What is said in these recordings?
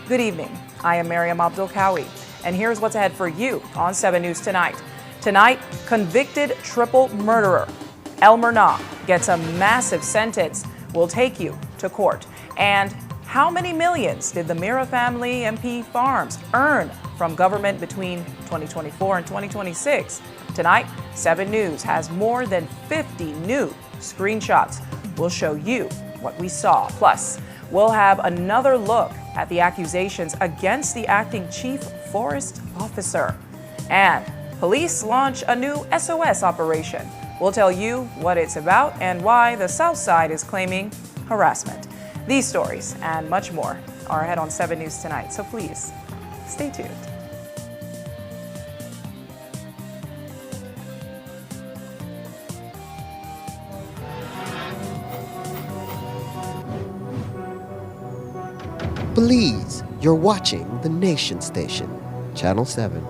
Good evening. I am Miriam Abdul-Kawi, and here's what's ahead for you on 7 News Tonight. Tonight, convicted triple murderer Elmer Nah gets a massive sentence. We'll take you to court. And how many millions did the Mira family MP farms earn from government between 2024 and 2026? Tonight, 7 News has more than 50 new screenshots. We'll show you what we saw. Plus, we'll have another look at the accusations against the acting chief forest officer. And police launch a new SOS operation. We'll tell you what it's about and why the South Side is claiming harassment. These stories and much more are ahead on 7 News Tonight, so please stay tuned. Please, you're watching the Nation Station, Channel 7.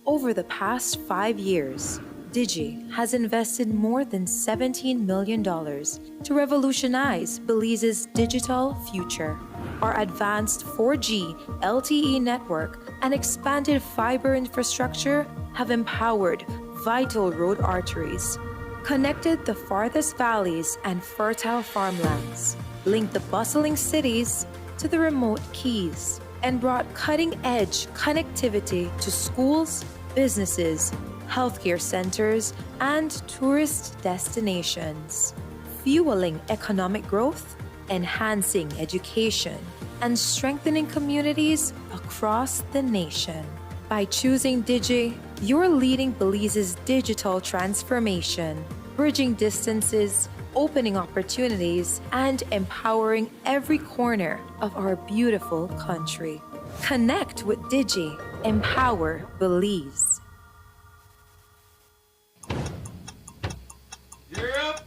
Over the past 5 years, Digi has invested more than $17 million to revolutionize Belize's digital future. Our advanced 4G LTE network and expanded fiber infrastructure have empowered vital road arteries, connected the farthest valleys and fertile farmlands, linked the bustling cities to the remote keys, and brought cutting-edge connectivity to schools, businesses, healthcare centers, and tourist destinations, fueling economic growth, enhancing education, and strengthening communities across the nation. By choosing Digi, you're leading Belize's digital transformation, bridging distances, opening opportunities, and empowering every corner of our beautiful country. Connect with Digi. Empower Belize. You're up.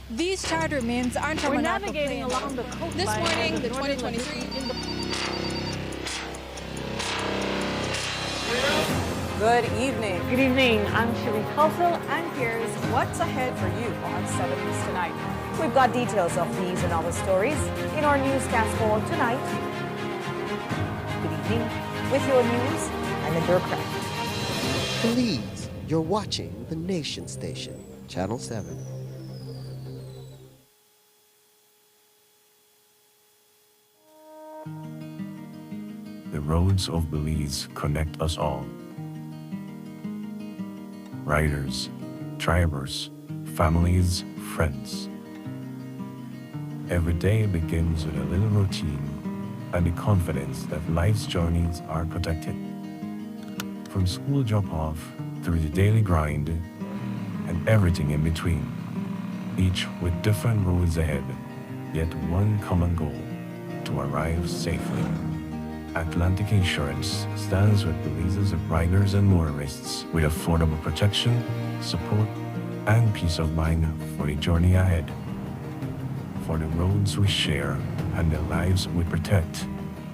These charter memes aren't from We're an navigating along the coastline. This morning, the 2023 Good evening. Good evening. I'm Shirley Kelso, and here's What's ahead for you on 7 News Tonight? We've got details of these and other stories in our newscast for tonight. Good evening. With your news, I'm Indra Craig. Please, you're watching the Nation Station, Channel 7. The roads of Belize connect us all. Riders, drivers, families, friends. Every day begins with a little routine and the confidence that life's journeys are protected. From school drop-off through the daily grind and everything in between, each with different roads ahead, yet one common goal: to arrive safely. Atlantic Insurance stands with Belize's riders and motorists with affordable protection, support, and peace of mind for the journey ahead. For the roads we share and the lives we protect,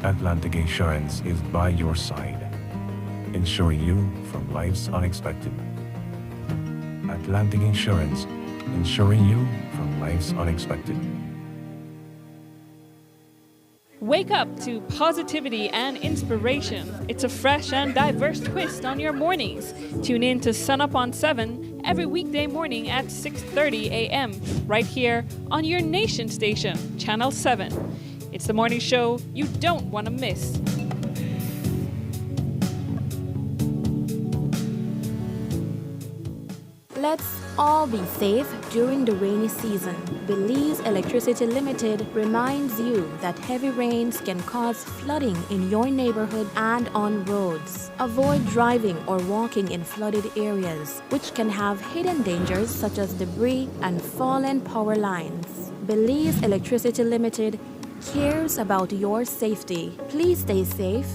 Atlantic Insurance is by your side, insuring you from life's unexpected. Atlantic Insurance, insuring you from life's unexpected. Wake up to positivity and inspiration. It's a fresh and diverse twist on your mornings. Tune in to Sun Up on 7 every weekday morning at 6:30 a.m. right here on your Nation Station, Channel 7. It's the morning show you don't want to miss. Let's all be safe during the rainy season. Belize Electricity Limited reminds you that heavy rains can cause flooding in your neighborhood and on roads. Avoid driving or walking in flooded areas, which can have hidden dangers such as debris and fallen power lines. Belize Electricity Limited cares about your safety. Please stay safe.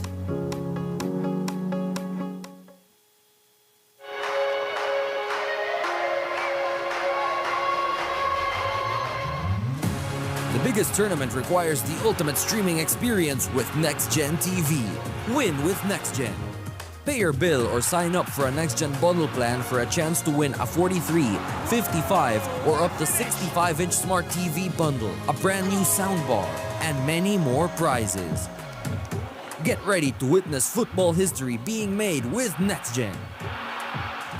The biggest tournament requires the ultimate streaming experience with NextGen TV. Win with NextGen. Pay your bill or sign up for a NextGen bundle plan for a chance to win a 43, 55, or up to 65-inch smart TV bundle, a brand new soundbar, and many more prizes. Get ready to witness football history being made with NextGen.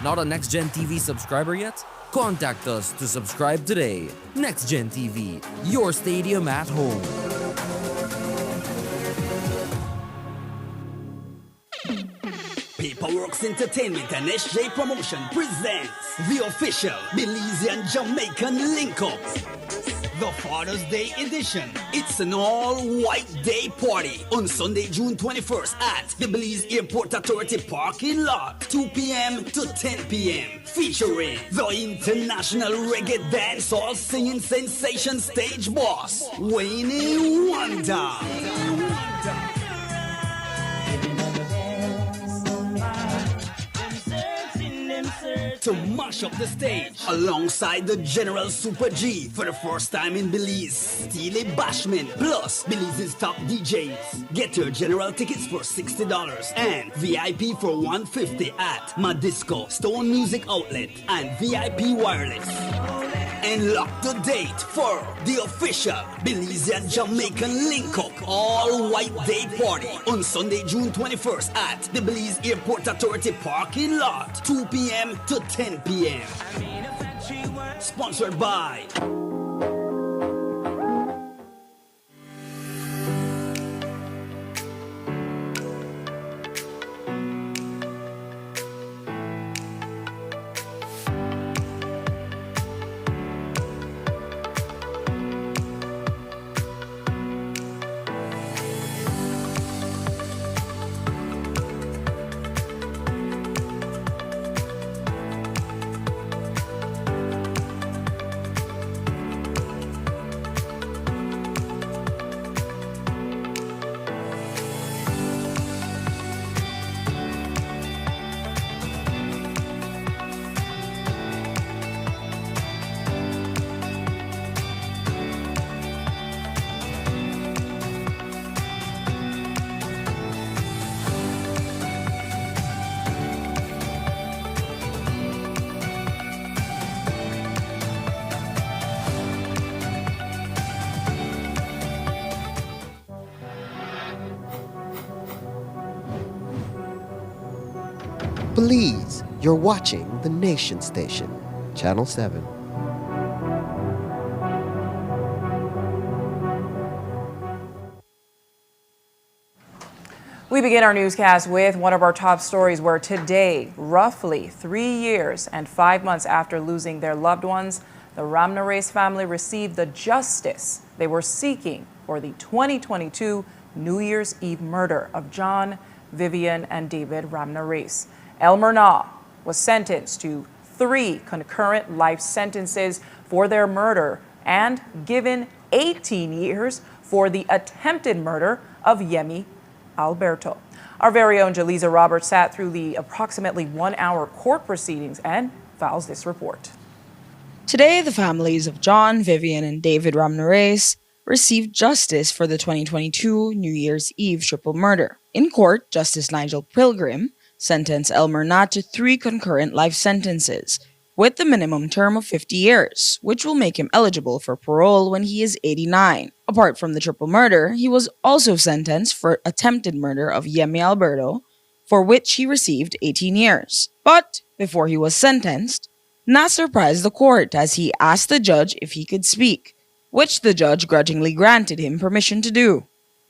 Not a NextGen TV subscriber yet? Contact us to subscribe today. NextGen TV, your stadium at home. Paperworks Entertainment and SJ Promotion presents the official Belizean Jamaican link-up. The Father's Day edition. It's an all-white day party on Sunday, June 21st at the Belize Airport Authority parking lot, 2 p.m. to 10 p.m. Featuring the international reggae dancehall singing sensation stage boss, Wayne Wonder. To mash up the stage alongside the General Super G for the first time in Belize, Steely Bashman, plus Belize's top DJs. Get your general tickets for $60 and VIP for $150 at Madisco, Stone Music Outlet, and VIP Wireless. And lock the date for the official Belizean Jamaican link-up all-white day party on Sunday, June 21st at the Belize Airport Authority parking lot, 2 p.m. to 10 p.m. Sponsored by Belize, you're watching the Nation Station, Channel 7. We begin our newscast with one of our top stories where today, roughly 3 years and 5 months after losing their loved ones, the Ramnareis family received the justice they were seeking for the 2022 New Year's Eve murder of John, Vivian, and David Ramnareis. Elmer Na was sentenced to 3 concurrent life sentences for their murder and given 18 years for the attempted murder of Yemi Alberto. Our very own Jaliza Roberts sat through the approximately 1-hour court proceedings and files this report. Today, the families of John, Vivian, and David Ramnareis received justice for the 2022 New Year's Eve triple murder. In court, Justice Nigel Pilgrim sentenced Elmer Na to 3 concurrent life sentences, with the minimum term of 50 years, which will make him eligible for parole when he is 89. Apart from the triple murder, he was also sentenced for attempted murder of Yemi Alberto, for which he received 18 years. But before he was sentenced, Na surprised the court as he asked the judge if he could speak, which the judge grudgingly granted him permission to do.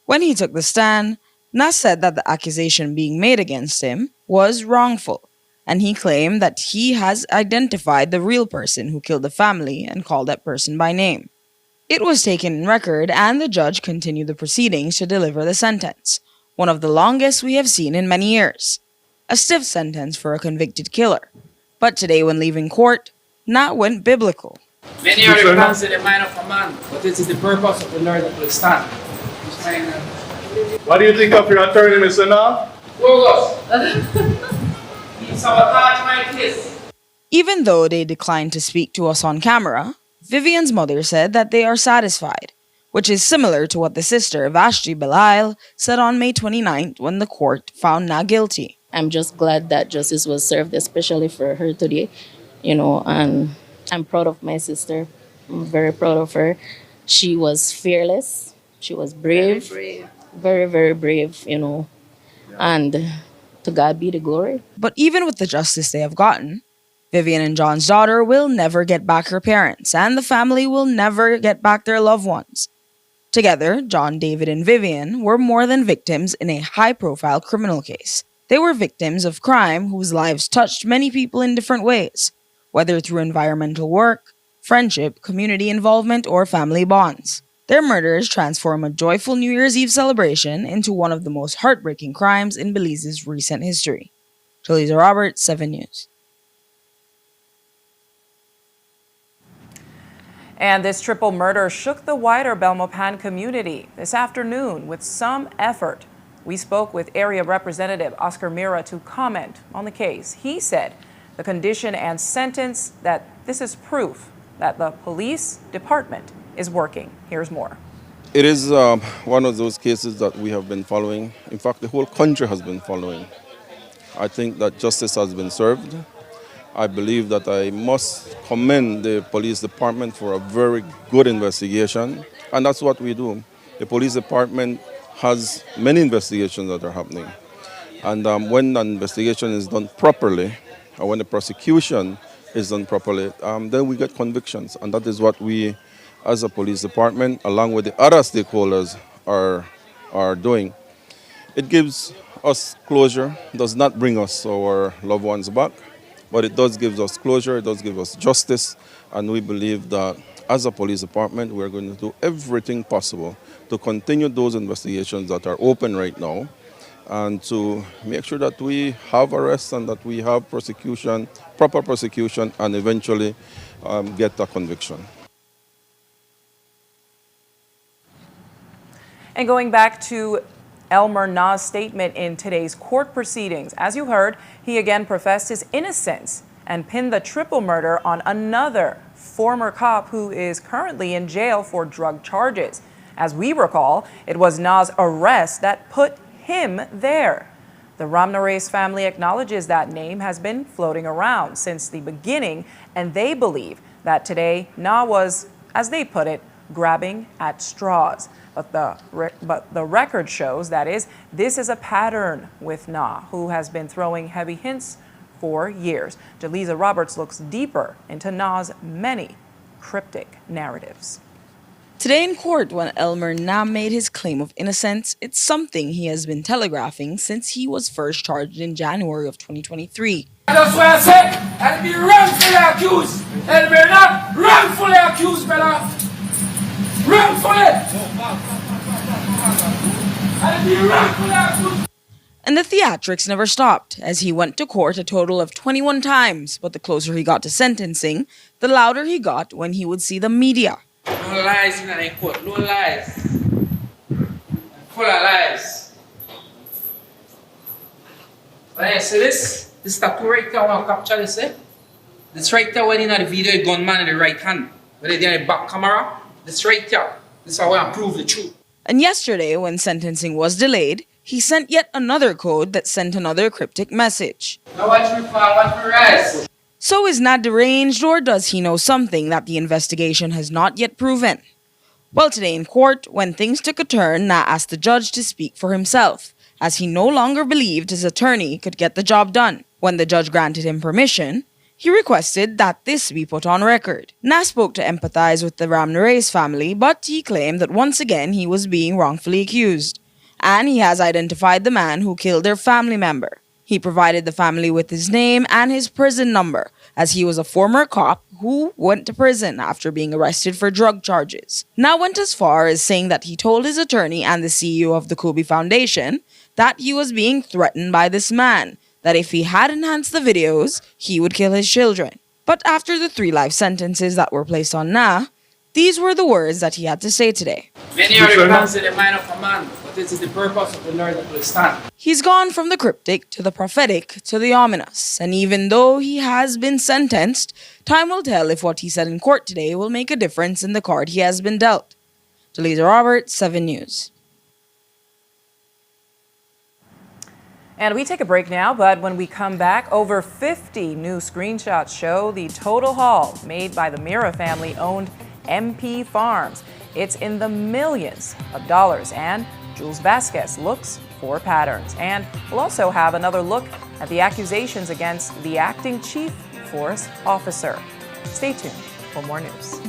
When he took the stand, Na said that the accusation being made against him was wrongful, and he claimed that he has identified the real person who killed the family and called that person by name. It was taken in record, and the judge continued the proceedings to deliver the sentence, one of the longest we have seen in many years. A stiff sentence for a convicted killer. But today, when leaving court, Na went biblical. Many are the plans in the mind of a man, but this is the purpose of the Lord that will stand. What do you think of your attorney, Mr. Na? Even though they declined to speak to us on camera, Vivian's mother said that they are satisfied, which is similar to what the sister Vashti Belial said on May 29th when the court found Na guilty. I'm just glad that justice was served, especially for her today, and I'm proud of my sister. I'm very proud of her. She was fearless. She was brave. Very, very brave, and to God be the glory. But even with the justice they have gotten, Vivian and John's daughter will never get back her parents, and the family will never get back their loved ones. Together, John, David, and Vivian were more than victims in a high-profile criminal case. They were victims of crime whose lives touched many people in different ways, whether through environmental work, friendship, community involvement, or family bonds. Their murders transform a joyful New Year's Eve celebration into one of the most heartbreaking crimes in Belize's recent history. Jaliza Roberts, 7 News. And this triple murder shook the wider Belmopan community this afternoon with some effort. We spoke with Area Representative Oscar Mira to comment on the case. He said the condition and sentence that this is proof that the police department is working. Here's more. It is one of those cases that we have been following. In fact, the whole country has been following. I think that justice has been served. I believe that I must commend the police department for a very good investigation, and that's what we do. The police department has many investigations that are happening, and when an investigation is done properly, or when the prosecution is done properly, then we get convictions, and that is what we, as a police department, along with the other stakeholders, are doing. It gives us closure, does not bring us our loved ones back, but it does give us closure, it does give us justice, and we believe that as a police department, we're going to do everything possible to continue those investigations that are open right now and to make sure that we have arrests and that we have prosecution, proper prosecution, and eventually get a conviction. And going back to Elmer Na's statement in today's court proceedings, as you heard, he again professed his innocence and pinned the triple murder on another former cop who is currently in jail for drug charges. As we recall, it was Na's arrest that put him there. The Ramnareis family acknowledges that name has been floating around since the beginning, and they believe that today Na was, as they put it, grabbing at straws. But the record shows, that is, this is a pattern with Na, who has been throwing heavy hints 4 years. Jaleesa Roberts looks deeper into Na's many cryptic narratives. Today in court, when Elmer Nam made his claim of innocence, it's something he has been telegraphing since he was first charged in January of 2023. That's why I said, I'll be wrongfully accused. Elmer not wrongfully accused, fella. Wrongfully. I'll be wrongfully accused. And the theatrics never stopped, as he went to court a total of 21 times, but the closer he got to sentencing, the louder he got when he would see the media. No lies in the court, no lies. Full of lies. When I see this tattoo right there, I want to capture this, eh? This right there when in the video, the gunman in the right hand. When they in the back camera, this right there. This is how I want to prove the truth. And yesterday, when sentencing was delayed, he sent yet another code that sent another cryptic message. Now watch me fall, watch me rise. So is Nad deranged, or does he know something that the investigation has not yet proven? Well, today in court, when things took a turn, Na asked the judge to speak for himself, as he no longer believed his attorney could get the job done. When the judge granted him permission, he requested that this be put on record. Na spoke to empathize with the Ramnare's family, but he claimed that once again he was being wrongfully accused. And he has identified the man who killed their family member. He provided the family with his name and his prison number, as he was a former cop who went to prison after being arrested for drug charges. Na went as far as saying that he told his attorney and the CEO of the Kubi Foundation that he was being threatened by this man, that if he had enhanced the videos, he would kill his children. But after the 3 life sentences that were placed on Na, these were the words that he had to say today. Many are the plans in the mind of a man, but this is the purpose of the Lord that will stand. He's gone from the cryptic to the prophetic to the ominous, and even though he has been sentenced, time will tell if what he said in court today will make a difference in the card he has been dealt. Jaleesa Roberts, 7 News. And we take a break now, but when we come back, over 50 new screenshots show the total haul made by the Mira family-owned MP Farms. It's in the millions of dollars, and Jules Vasquez looks for patterns. And we'll also have another look at the accusations against the acting chief forest officer. Stay tuned for more news.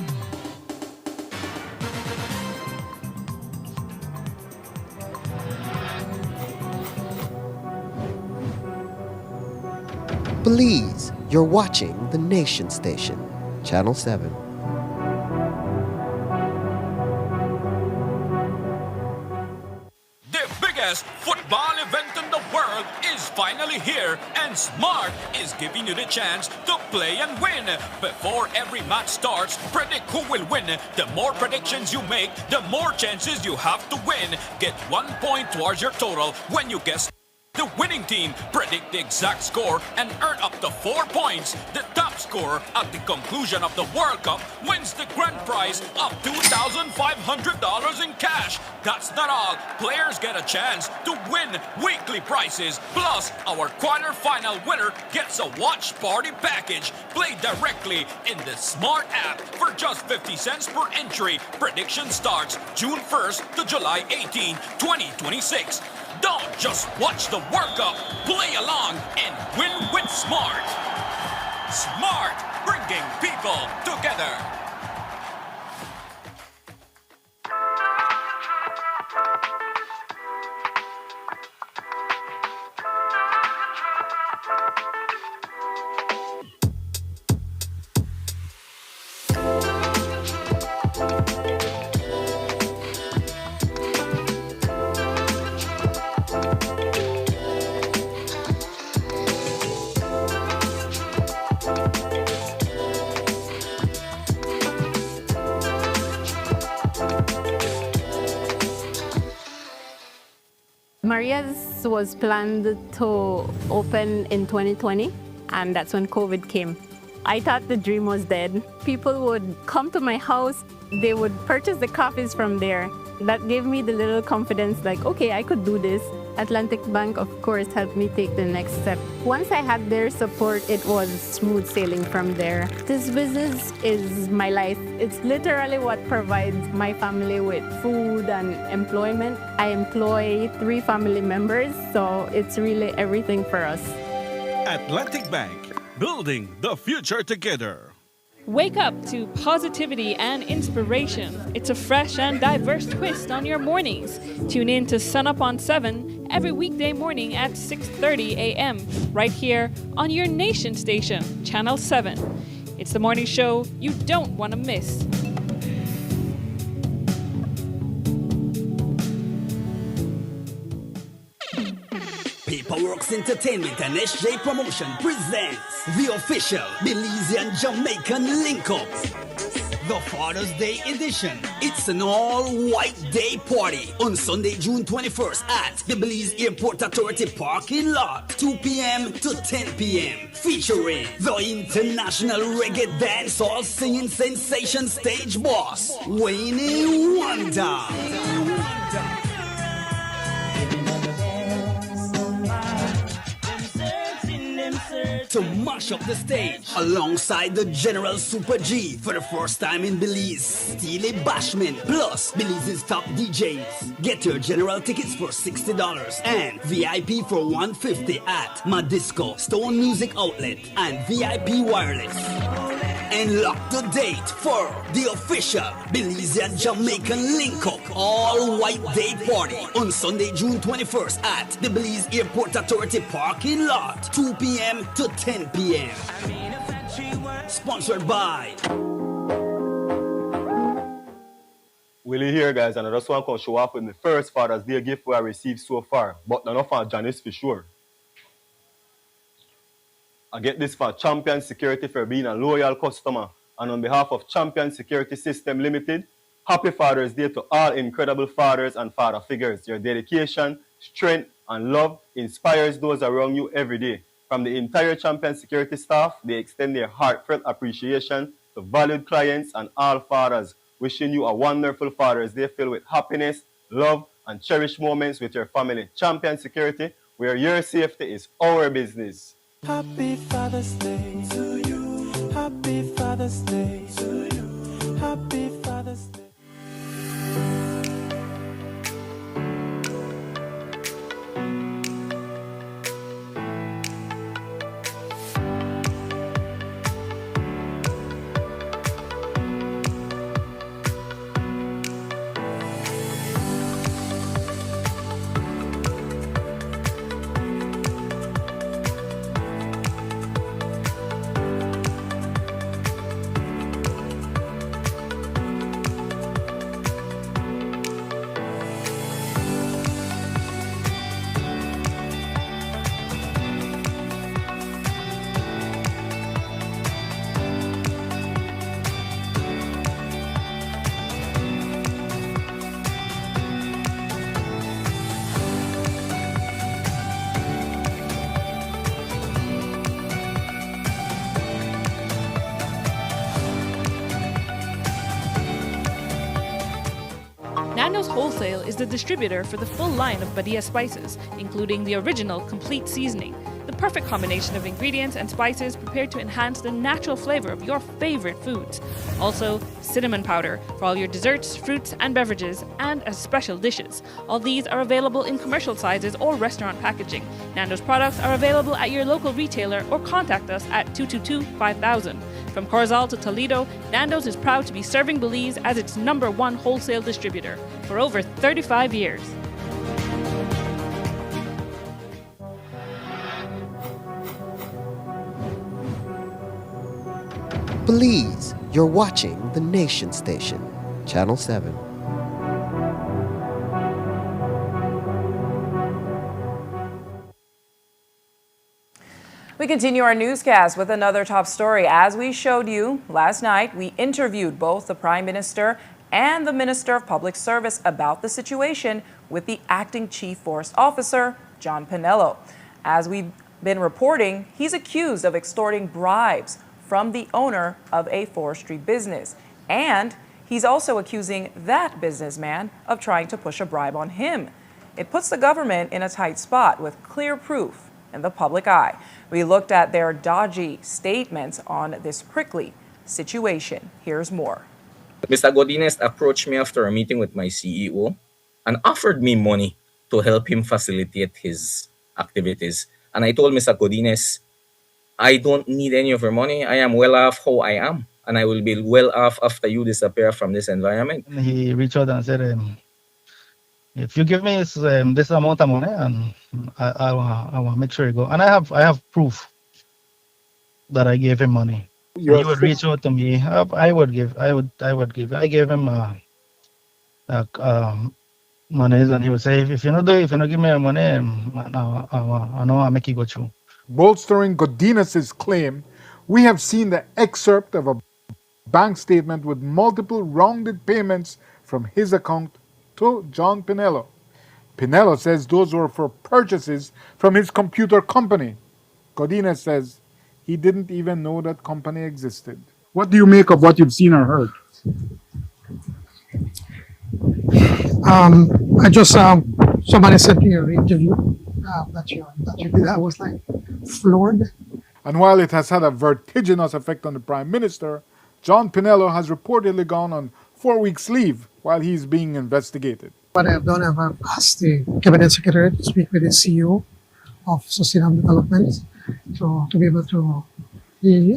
Belize, you're watching the Nation Station, Channel 7. The biggest football event in the world is finally here, and Smart is giving you the chance to play and win. Before every match starts, predict who will win. The more predictions you make, the more chances you have to win. Get 1 point towards your total when you guess the winning team. Predict the exact score and earn up to 4 points. The top scorer at the conclusion of the World Cup wins the grand prize of $2,500 in cash. That's not all. Players get a chance to win weekly prizes. Plus, our quarter-final winner gets a watch party package. Play directly in the Smart app for just 50 cents per entry. Prediction starts June 1st to July 18, 2026. Don't just watch the World Cup, play along and win with Smart. Smart, bringing people together. Maria's was planned to open in 2020, and that's when COVID came. I thought the dream was dead. People would come to my house, they would purchase the coffees from there. That gave me the little confidence, like, okay, I could do this. Atlantic Bank, of course, helped me take the next step. Once I had their support, it was smooth sailing from there. This business is my life. It's literally what provides my family with food and employment. I employ 3 family members, so it's really everything for us. Atlantic Bank, building the future together. Wake up to positivity and inspiration. It's a fresh and diverse twist on your mornings. Tune in to Sun Up on 7 every weekday morning at 6:30 a.m. right here on your nation station, Channel 7. It's the morning show you don't want to miss. Paperworks Entertainment and SJ Promotion presents the official Belizean Jamaican link-up, the Father's Day edition. It's an all-white day party on Sunday, June 21st at the Belize Airport Authority parking lot, 2 p.m. to 10 p.m. Featuring the international reggae dancehall singing sensation stage boss, Wayne Wonder. To mash up the stage alongside the General Super G for the first time in Belize, Steely Bashment plus Belize's top DJs. Get your general tickets for $60 and VIP for $150 at Madisco, Stone Music Outlet and VIP Wireless. And lock the date for the official Belizean Jamaican link-up all-white day party on Sunday, June 21st at the Belize Airport Authority parking lot, 2 p.m. to 10 p.m. Sponsored by Willie here, guys, and I just want to show off with my first Father's Day gift I received so far, but none for Janice for sure. I get this for Champion Security for being a loyal customer. And on behalf of Champion Security System Limited, happy Father's Day to all incredible fathers and father figures. Your dedication, strength, and love inspires those around you every day. From the entire Champion Security staff, they extend their heartfelt appreciation to valued clients and all fathers, wishing you a wonderful Father's Day filled with happiness, love, and cherished moments with your family. Champion Security, where your safety is our business. Happy Father's Day to you. Happy Father's Day to you. Happy Father's Day. Nando's Wholesale is the distributor for the full line of Badia spices, including the original complete seasoning, the perfect combination of ingredients and spices prepared to enhance the natural flavor of your favorite foods. Also, cinnamon powder for all your desserts, fruits, and beverages, and as special dishes. All these are available in commercial sizes or restaurant packaging. Nando's products are available at your local retailer or contact us at 222-5000. From Corozal to Toledo, Nando's is proud to be serving Belize as its #1 wholesale distributor for over 35 years. Belize, you're watching the Nation Station, Channel 7. We continue our newscast with another top story. As we showed you last night, we interviewed both the Prime Minister and the Minister of Public Service about the situation with the acting Chief Forest Officer, John Pinello. As we've been reporting, he's accused of extorting bribes from the owner of a forestry business. And he's also accusing that businessman of trying to push a bribe on him. It puts the government in a tight spot with clear proof in the public eye. We looked at their dodgy statements on this prickly situation. Here's more. Mr. Godinez approached me after a meeting with my CEO and offered me money to help him facilitate his activities. And I told Mr. Godinez, I don't need any of your money. I am well off how I am, and I will be well off after you disappear from this environment. And he reached out and said, if you give me this amount of money, and I want to make sure you go. And I have proof that I gave him money. He would reach out to me. I would give. I gave him monies, and he would say, if you not give me your money, I know I make you go through. Bolstering Godinez's claim, we have seen the excerpt of a bank statement with multiple rounded payments from his account to John Pinello. Pinello says those were for purchases from his computer company. Godinez says he didn't even know that company existed. What do you make of what you've seen or heard? I just somebody sent me an interview that you did. I was like floored. And while it has had a vertiginous effect on the Prime Minister, John Pinello has reportedly gone on 4 weeks leave while he's being investigated. What I've done, I've asked the Cabinet Secretary to speak with the CEO of Sustainable Development to be able to.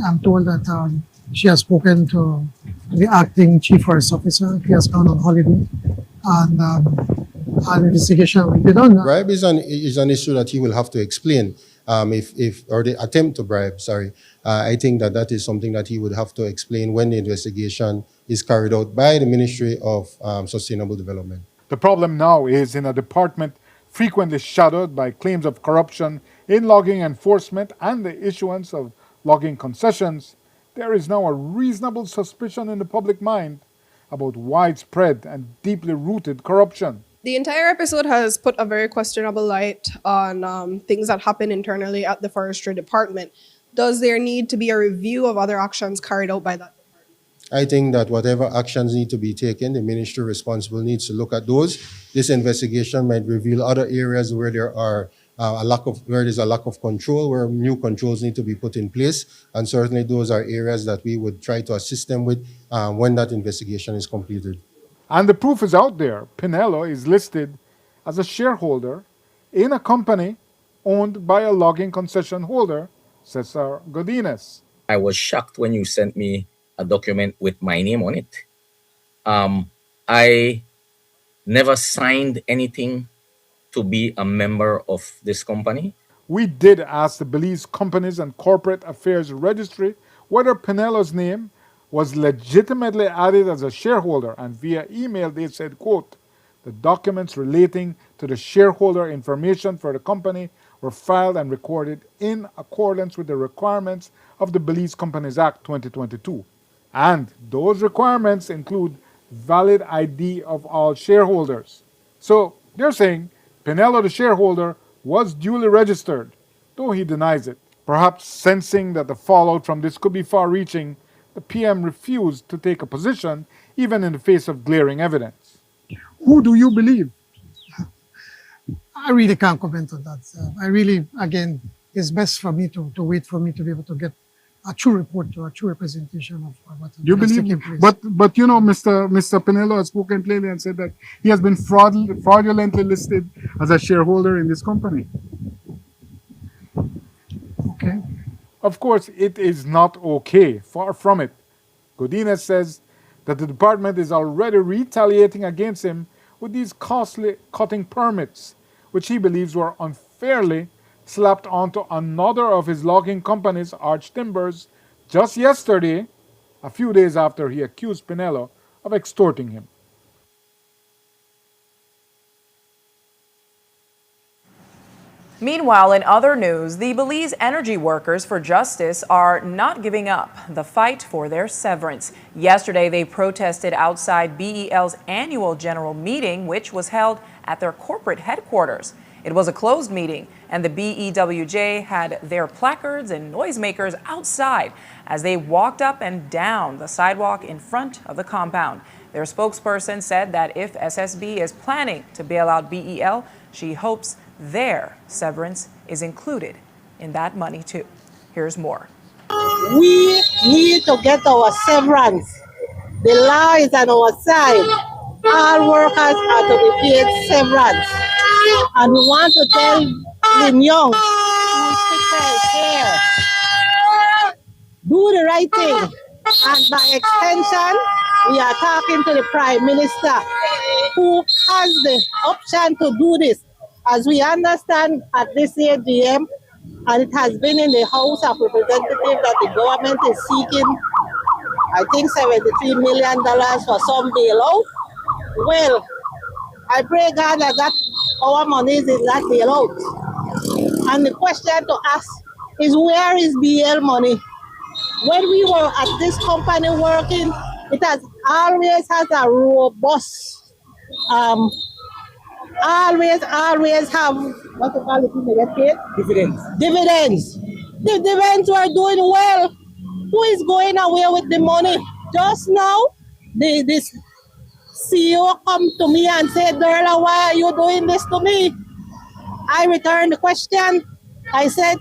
I'm told that she has spoken to the acting Chief Forest Officer. He has gone on holiday, and an investigation will be done. Bribe is an issue that he will have to explain. Or the attempt to bribe, sorry. I think that is something that he would have to explain when the investigation is carried out by the Ministry of Sustainable Development. The problem now is in a department frequently shadowed by claims of corruption in logging enforcement and the issuance of logging concessions. There is now a reasonable suspicion in the public mind about widespread and deeply rooted corruption. The entire episode has put a very questionable light on things that happen internally at the Forestry Department. Does there need to be a review of other actions carried out by that department? I think that whatever actions need to be taken, the ministry responsible needs to look at those. This investigation might reveal other areas where there are where there's a lack of control, where new controls need to be put in place, and certainly those are areas that we would try to assist them with when that investigation is completed. And the proof is out there. Pinello is listed as a shareholder in a company owned by a logging concession holder, says Sir Godinez. I was shocked when you sent me a document with my name on it. I never signed anything to be a member of this company. We did ask the Belize Companies and Corporate Affairs Registry whether Pinello's name was legitimately added as a shareholder, and via email they said, quote, the documents relating to the shareholder information for the company were filed and recorded in accordance with the requirements of the Belize Companies Act 2022. And those requirements include valid ID of all shareholders. So they're saying Pinello, the shareholder, was duly registered, though he denies it. Perhaps sensing that the fallout from this could be far-reaching, the PM refused to take a position, even in the face of glaring evidence. Who do you believe? I really can't comment on that. I really, again, it's best for me to wait for me to be able to get a true report or a true representation of what You has believe? taken place. But you know, Mr. Pinello has spoken clearly and said that he has been fraudulently listed as a shareholder in this company. Okay. Of course, it is not okay. Far from it. Godinez says that the department is already retaliating against him with these costly cutting permits, which he believes were unfairly slapped onto another of his logging company's Arch Timbers just yesterday, a few days after he accused Pinello of extorting him. Meanwhile, in other news, the Belize energy workers for justice are not giving up the fight for their severance. Yesterday, they protested outside BEL's annual general meeting, which was held at their corporate headquarters. It was a closed meeting, and the BEWJ had their placards and noisemakers outside as they walked up and down the sidewalk in front of the compound. Their spokesperson said that if SSB is planning to bail out BEL, she hopes their severance is included in that money too. Here's more. We need to get our severance. The law is on our side. All workers are to be paid severance. And we want to tell Lin Young, who's here, do the right thing. And by extension, we are talking to the Prime Minister who has the option to do this. As we understand at this AGM, and it has been in the House of Representatives that the government is seeking, I think, $73 million for some bailout. Well, I pray God that our money is in that bailout. And the question to ask is, where is BL money? When we were at this company working, it has always has a robust, always have, what you call it, when they get paid? Dividends. Dividends. The dividends were doing well. Who is going away with the money? Just now, this CEO come to me and said, Darla, why are you doing this to me? I returned the question. I said,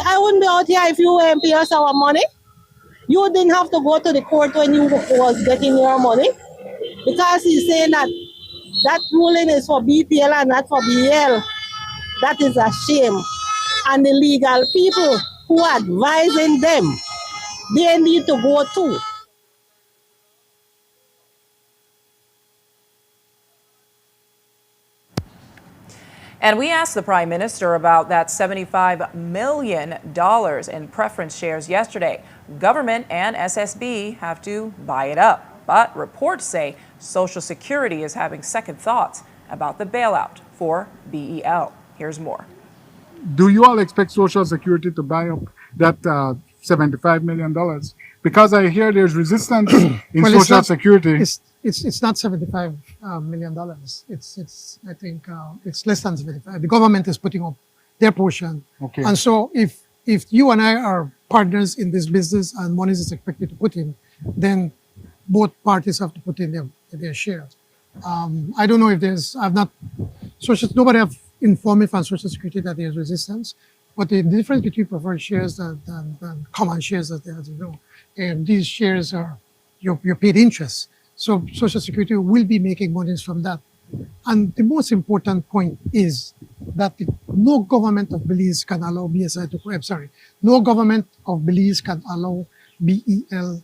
I wouldn't be out here if you wouldn't pay us our money. You didn't have to go to the court when you was getting your money, because he's saying that ruling is for BPL and not for BL. That is a shame. And the legal people who are advising them, they need to go too. And we asked the Prime Minister about that $75 million in preference shares yesterday. Government and SSB have to buy it up. But reports say Social Security is having second thoughts about the bailout for BEL. Here's more. Do you all expect Social Security to buy up that $75 million? Because I hear there's resistance in Social Security. It's not $75 million. It's I think it's less than 75. The government is putting up their portion. Okay. And so if you and I are partners in this business and money is expected to put in, then both parties have to put in their shares. I don't know if nobody have informed me from Social Security that there's resistance, but the difference between preferred shares than common shares, as you know, and these shares are you're paid interest. So Social Security will be making monies from that. And the most important point is that no government of Belize can allow no government of Belize can allow BEL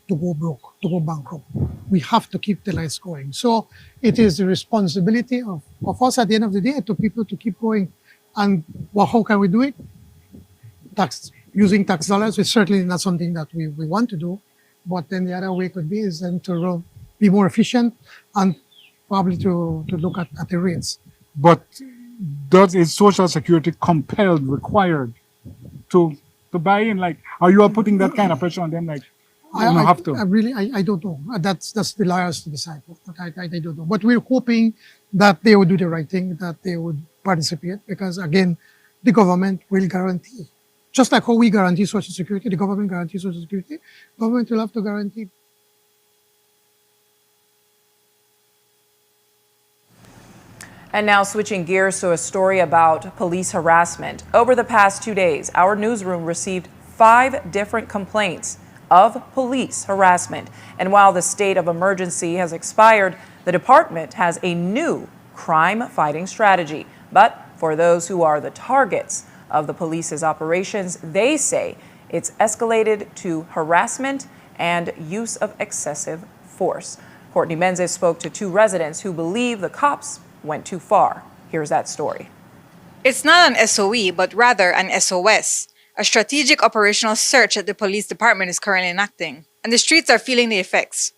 to go broke, to go bankrupt. We have to keep the lights going. So it is the responsibility of us at the end of the day to people to keep going. And how can we do it? Using tax dollars is certainly not something that we want to do. But then the other way could be is then to be more efficient and probably to look at the rates. But is Social Security compelled, required to buy in? Like, are you all putting that kind of pressure on them? Like, you don't have to. I don't know. That's the lawyers to decide. But I don't know. But we're hoping that they would do the right thing, that they would participate, because again, the government will guarantee. Just like how we guarantee Social Security, the government guarantees Social Security, government will have to guarantee. And now switching gears to a story about police harassment. Over the past 2 days, our newsroom received 5 different complaints of police harassment. And while the state of emergency has expired, the department has a new crime-fighting strategy. But for those who are the targets of the police's operations, they say it's escalated to harassment and use of excessive force. Courtney Menzies spoke to 2 residents who believe the cops went too far. Here's that story. It's not an SOE, but rather an SOS, a strategic operational search that the police department is currently enacting. And the streets are feeling the effects.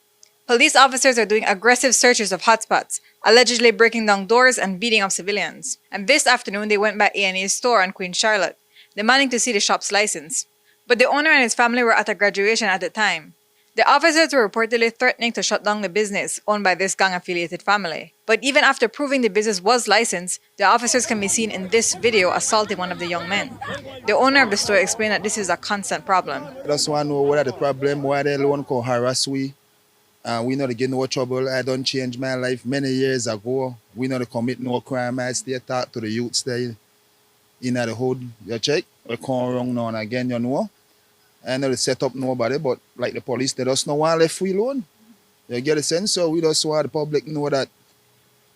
Police officers are doing aggressive searches of hotspots, allegedly breaking down doors and beating up civilians. And this afternoon, they went by A&E's store on Queen Charlotte, demanding to see the shop's license. But the owner and his family were at a graduation at the time. The officers were reportedly threatening to shut down the business owned by this gang-affiliated family. But even after proving the business was licensed, the officers can be seen in this video assaulting one of the young men. The owner of the store explained that this is a constant problem. I just want to know what are the problem, why they want to harass we. We not get no trouble. I don't change my life many years ago. We not commit no crime. I stay talk to the youth stay in the hood. You check, we come wrong now and again, you know. I know they set up nobody, but like the police, they just don't want to left free alone. You get a sense? So we just want the public know that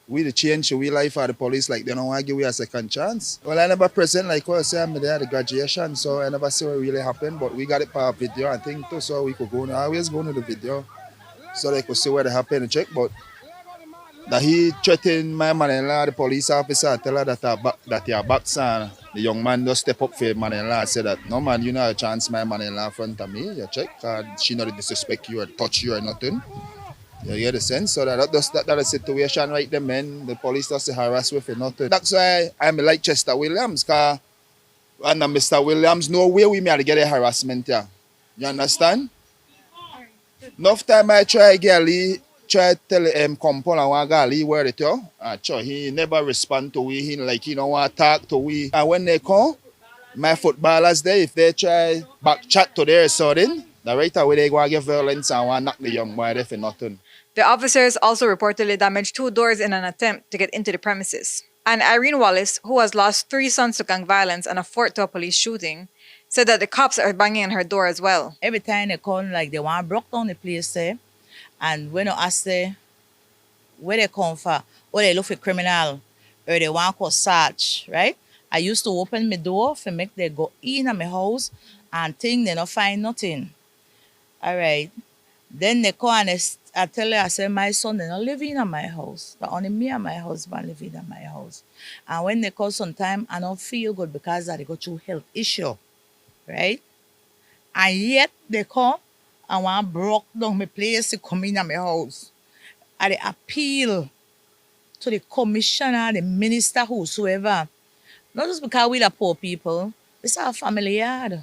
We the change we life for the police, like they don't want to give we a second chance. Well, I never present like what I say, I'm there at the graduation, so I never see what really happened, but we got it per video, I think too, so we could go, always go to the video, so they could see what happened and check, but that he threatened my mother-in-law, the police officer, tell her that your back son, the young man just step up for your mother-in-law and say that, no man, you know a chance my mother-in-law in front of me, you check, she not disrespect you or touch you or nothing. You get the sense? So that a situation right there, man. The police does harass with it, nothing. That's why I'm like Chester Williams, because under Mr. Williams, no way we may get a harassment here. You understand? Enough time I try try tell him compound I want to leave where it is. He never respond to we. He like he don't want to talk to we. And when they come, my footballers there, if they try back chat to their sudden, the right away they go and get violence and want to knock the young boy there for nothing. The officers also reportedly damaged 2 doors in an attempt to get into the premises. And Irene Wallace, who has lost 3 sons to gang violence and a 4th to a police shooting, said that the cops are banging on her door as well. Every time they come, like they want to break down the place there, and when I ask them where they come from, or they look for criminal, or they want to search, right? I used to open my door for make them go in my house and think they don't find nothing. All right. Then they come and I tell her, I say, my son, they not living in my house. But only me and my husband living in my house. And when they come sometime, I don't feel good because they go through health issue, right? And yet they come and want to break down my place to come in my house. And they appeal to the commissioner, the minister, whosoever. Not just because we the poor people. This is our family yard,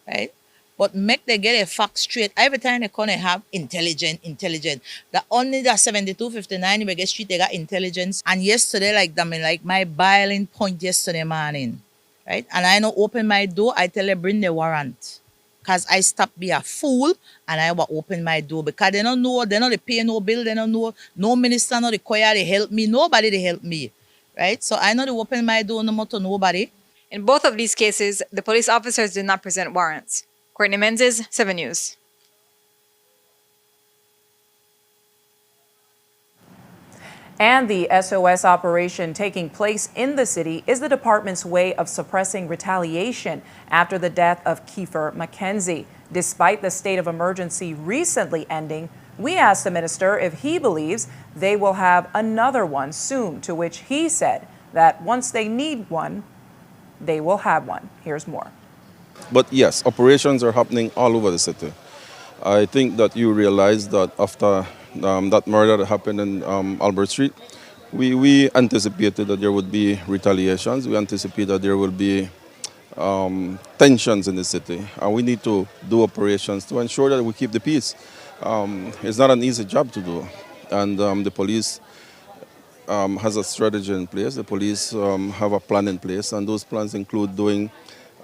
right? But make they get a fact straight. Every time they come, they have intelligent. The only the 7259 we get street, they got intelligence. And yesterday, like my boiling point yesterday morning, right? And I know open my door, I tell them bring the warrant. Because I stop be a fool and I will open my door. Because they don't know, they don't pay no bill, they don't know, no minister, no the choir, they help me, nobody they help me. Right? So I know they open my door no more to nobody. In both of these cases, the police officers did not present warrants. Courtney Menzies, 7 News. And the SOS operation taking place in the city is the department's way of suppressing retaliation after the death of Kiefer McKenzie. Despite the state of emergency recently ending, we asked the minister if he believes they will have another one soon, to which he said that once they need one, they will have one. Here's more. But yes, operations are happening all over the city. I think that you realize that after that murder that happened in Albert Street, we anticipated that there would be retaliations. We anticipated that there will be tensions in the city. And we need to do operations to ensure that we keep the peace. It's not an easy job to do. And the police has a strategy in place. The police have a plan in place. And those plans include doing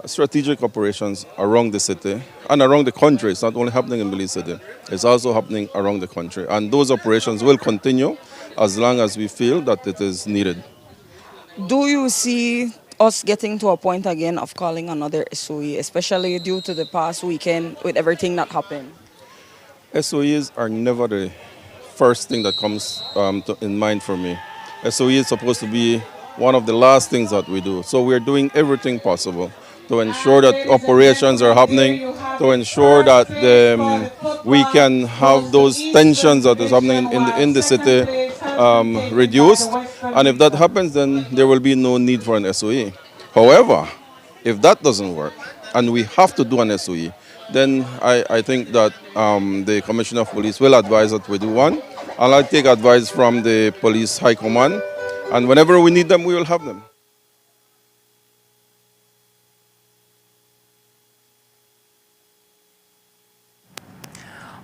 strategic operations around the city and around the country. It's not only happening in Belize City, it's also happening around the country. And those operations will continue as long as we feel that it is needed. Do you see us getting to a point again of calling another SOE, especially due to the past weekend with everything that happened? SOEs are never the first thing that comes in mind for me. SOE is supposed to be one of the last things that we do. So we're doing everything possible to ensure that operations are happening, to ensure that we can have those tensions that is happening in the city reduced. And if that happens, then there will be no need for an SOE. However, if that doesn't work, and we have to do an SOE, then I think that the Commissioner of Police will advise that we do one. And I'll take advice from the Police High Command. And whenever we need them, we will have them.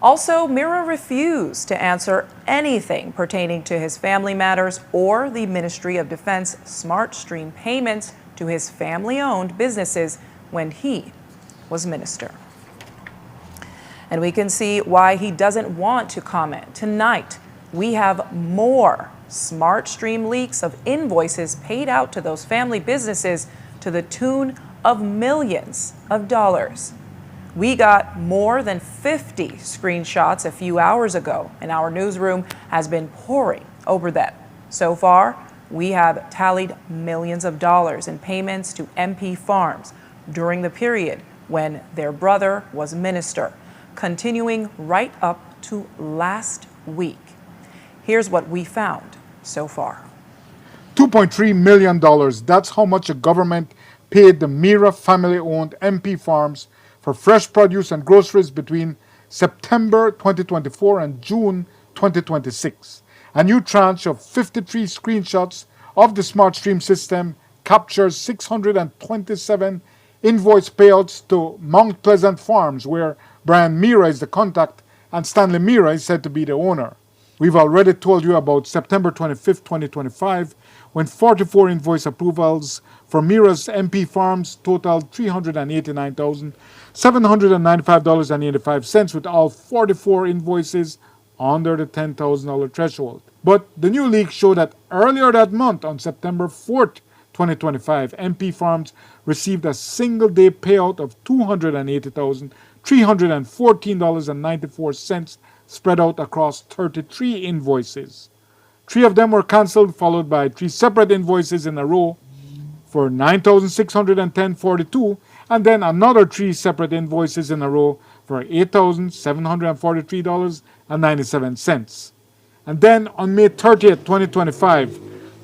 Also, Mira refused to answer anything pertaining to his family matters or the Ministry of Defense smart stream payments to his family-owned businesses when he was minister. And we can see why he doesn't want to comment. Tonight, we have more smart stream leaks of invoices paid out to those family businesses to the tune of millions of dollars. We got more than 50 screenshots a few hours ago, and our newsroom has been poring over them. So far, we have tallied millions of dollars in payments to MP farms during the period when their brother was minister, continuing right up to last week. Here's what we found so far. $2.3 million. That's how much the government paid the Mira family-owned MP farms for fresh produce and groceries between September 2024 and June 2026. A new tranche of 53 screenshots of the Smart Stream system captures 627 invoice payouts to Mount Pleasant Farms, where Brian Mira is the contact and Stanley Mira is said to be the owner. We've already told you about September 25th, 2025, when 44 invoice approvals for Mira's MP farms totaled $389,795.85, with all 44 invoices under the $10,000 threshold. But the new leak showed that earlier that month, on September 4th, 2025, MP farms received a single-day payout of $280,314.94 spread out across 33 invoices. 3 of them were cancelled, followed by 3 separate invoices in a row for $9,610.42, and then another 3 separate invoices in a row for $8,743.97. And then on May 30th, 2025,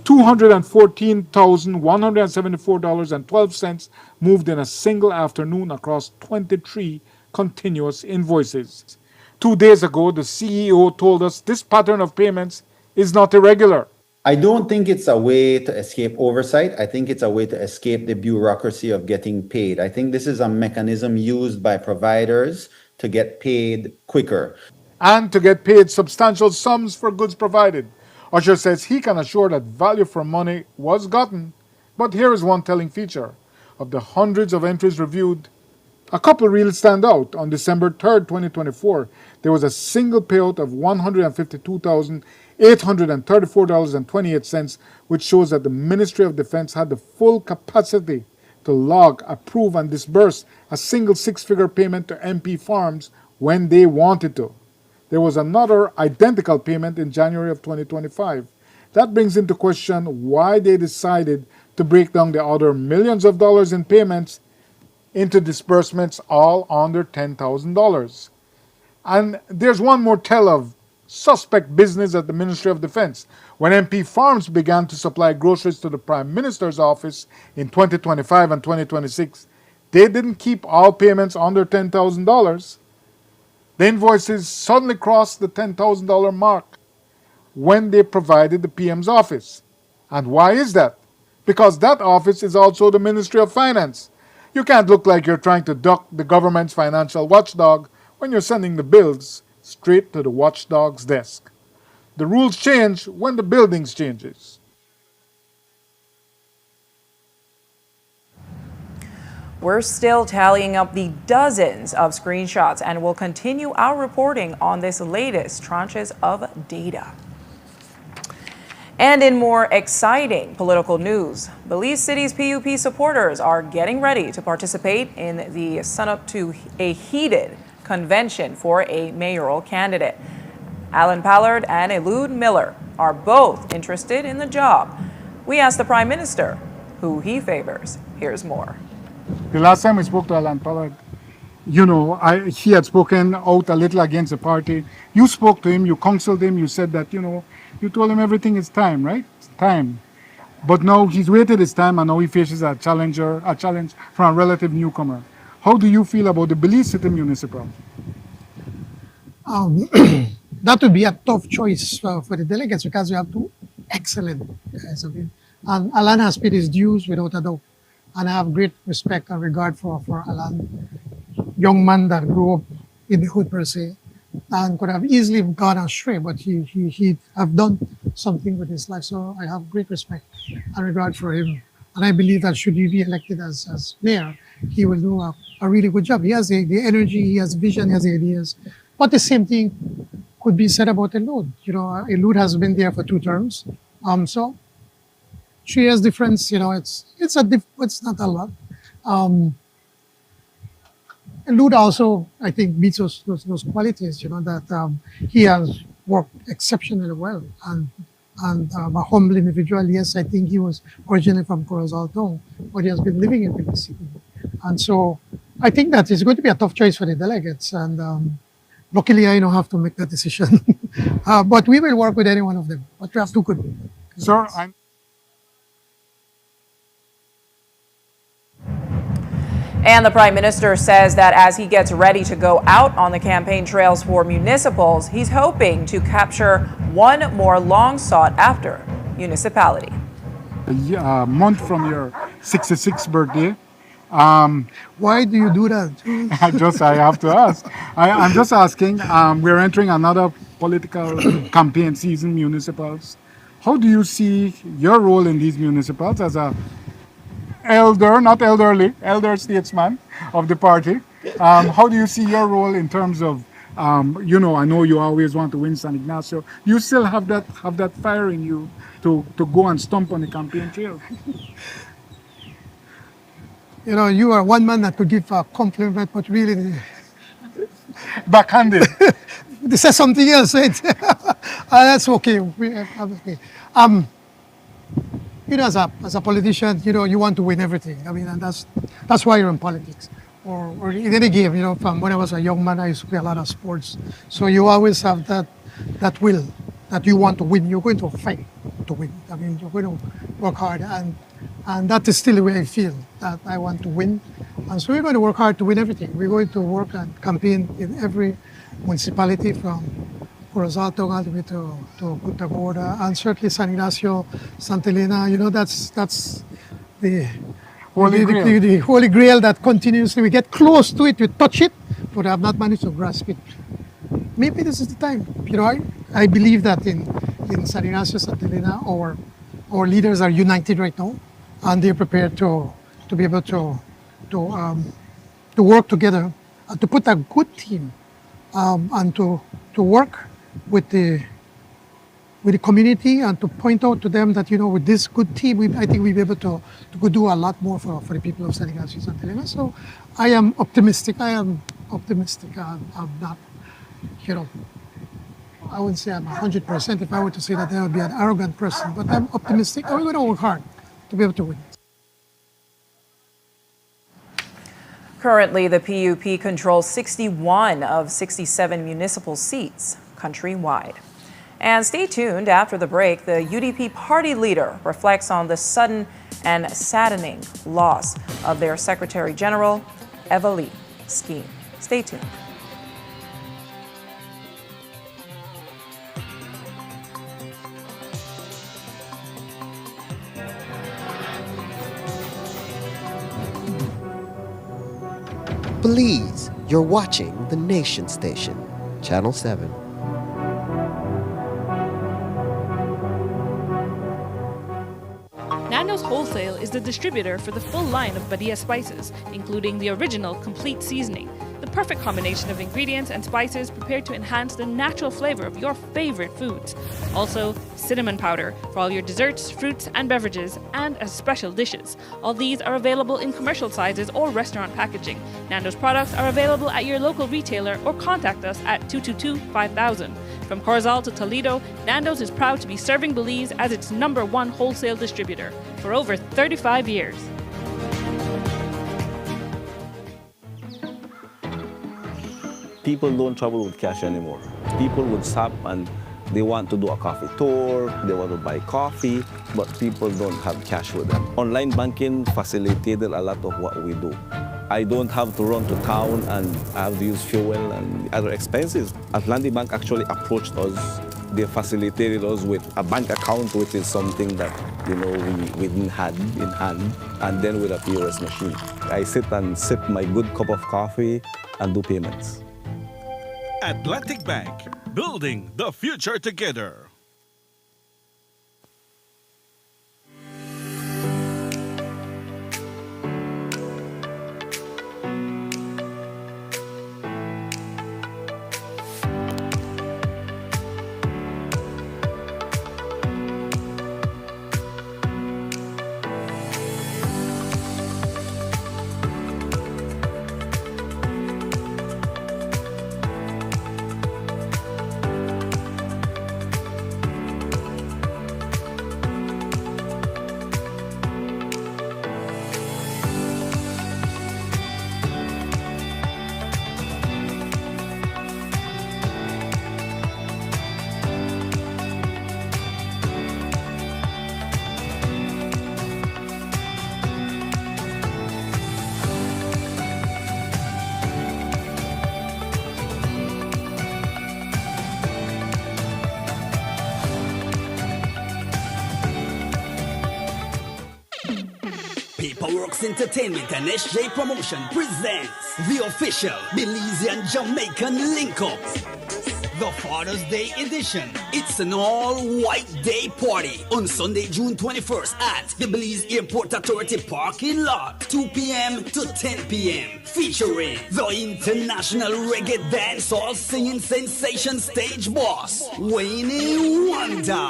$214,174.12 moved in a single afternoon across 23 continuous invoices. 2 days ago, the CEO told us this pattern of payments is not irregular. I don't think it's a way to escape oversight. I think it's a way to escape the bureaucracy of getting paid. I think this is a mechanism used by providers to get paid quicker. And to get paid substantial sums for goods provided. Usher says he can assure that value for money was gotten. But here is one telling feature. Of the hundreds of entries reviewed, a couple really stand out. On December 3rd, 2024, there was a single payout of $152,834.28, which shows that the Ministry of Defense had the full capacity to log, approve, and disburse a single 6-figure payment to MP farms when they wanted to. There was another identical payment in January of 2025. That brings into question why they decided to break down the other millions of dollars in payments into disbursements all under $10,000. And there's one more tell of suspect business at the Ministry of Defense. When MP Farms began to supply groceries to the Prime Minister's office in 2025 and 2026, they didn't keep all payments under $10,000. The invoices suddenly crossed the $10,000 mark when they provided the PM's office. And why is that? Because that office is also the Ministry of Finance. You can't look like you're trying to duck the government's financial watchdog when you're sending the bills straight to the watchdog's desk. The rules change when the buildings changes. We're still tallying up the dozens of screenshots and will continue our reporting on this latest tranches of data. And in more exciting political news, Belize City's PUP supporters are getting ready to participate in the sunup to a heated convention for a mayoral candidate. Alan Pallard and Elude Miller are both interested in the job. We asked the Prime Minister who he favors. Here's more. The last time we spoke to Alan Pallard, he had spoken out a little against the party. You spoke to him, you counseled him, you said that, you told him everything is time, right? It's time. But now he's waited his time and now he faces a challenge from a relative newcomer. How do you feel about the Belize City Municipal? That would be a tough choice for the delegates because we have 2 excellent guys. And Alan has paid his dues without a doubt. And I have great respect and regard for Alan, young man that grew up in the hood per se, and could have easily gone astray, but he have done something with his life. So I have great respect and regard for him. And I believe that should he be elected as mayor, he will do a really good job. He has the energy, he has vision, he has ideas. But the same thing could be said about Elude. Elude has been there for 2 terms. So 3 years difference, it's not a lot. Elude also, I think, meets those qualities, that he has worked exceptionally well. And and a humble individual. Yes, I think he was originally from Corozalto, but he has been living in Belize City. And so I think that it's going to be a tough choice for the delegates. And luckily, I don't have to make that decision. But we will work with any one of them. But we have two good people. Sir, And the Prime Minister says that as he gets ready to go out on the campaign trails for municipals, he's hoping to capture one more long sought after municipality. A month from your 66th birthday. Why do you do that? I have to ask. I'm just asking. We're entering another political campaign season, municipals. How do you see your role in these municipals as a elder statesman of the party? How do you see your role in terms of, I know you always want to win San Ignacio. You still have that fire in you to go and stomp on the campaign trail. You are one man that could give a compliment, but really backhanded. This is something else, right? That's okay. Okay. As a politician, you want to win everything. I mean, and that's why you're in politics, or in any game. From when I was a young man, I used to play a lot of sports. So you always have that will that you want to win. You're going to fight to win. I mean, you're going to work hard, and that is still the way I feel, that I want to win. And so we're going to work hard to win everything. We're going to work and campaign in every municipality from Corozalto all the way to Punta Gorda, and certainly San Ignacio, Santa Elena. That's the holy grail that continuously we get close to it, we touch it, but I have not managed to grasp it. Maybe this is the time. I believe that in San Ignacio, Santa Elena, our leaders are united right now, and they're prepared to be able to work together, to put a good team, and to work with the community, and to point out to them that with this good team, I think we'll be able to do a lot more for the people of San Ignacio, Santa Elena. So I am optimistic. I'm not, I wouldn't say I'm 100%. If I were to say that, I would be an arrogant person. But I'm optimistic. We're going to work hard to be able to win. Currently, the PUP controls 61 of 67 municipal seats countrywide. And stay tuned after the break. The UDP party leader reflects on the sudden and saddening loss of their Secretary General, Eva Lee Scheme. Stay tuned. Belize, you're watching the Nation Station, Channel 7. Nando's Wholesale is the distributor for the full line of Badia spices, including the original complete seasoning, the perfect combination of ingredients and spices prepared to enhance the natural flavor of your favorite foods. Also, cinnamon powder for all your desserts, fruits, and beverages, and as special dishes. All these are available in commercial sizes or restaurant packaging. Nando's products are available at your local retailer or contact us at 222-5000. From Corozal to Toledo, Nando's is proud to be serving Belize as its #1 wholesale distributor for over 35 years. People don't travel with cash anymore. People would stop and they want to do a coffee tour, they want to buy coffee, but people don't have cash with them. Online banking facilitated a lot of what we do. I don't have to run to town and I have to use fuel and other expenses. Atlantic Bank actually approached us. They facilitated us with a bank account, which is something that we didn't have in hand, and then with a POS machine. I sit and sip my good cup of coffee and do payments. Atlantic Bank, building the future together. Powerworks Entertainment and SJ Promotion presents the official Belizean Jamaican link-up. The Father's Day edition. It's an all-white day party on Sunday, June 21st at the Belize Airport Authority parking lot, 2 p.m. to 10 p.m. Featuring the international reggae dancehall singing sensation stage boss, Wayne Wonder.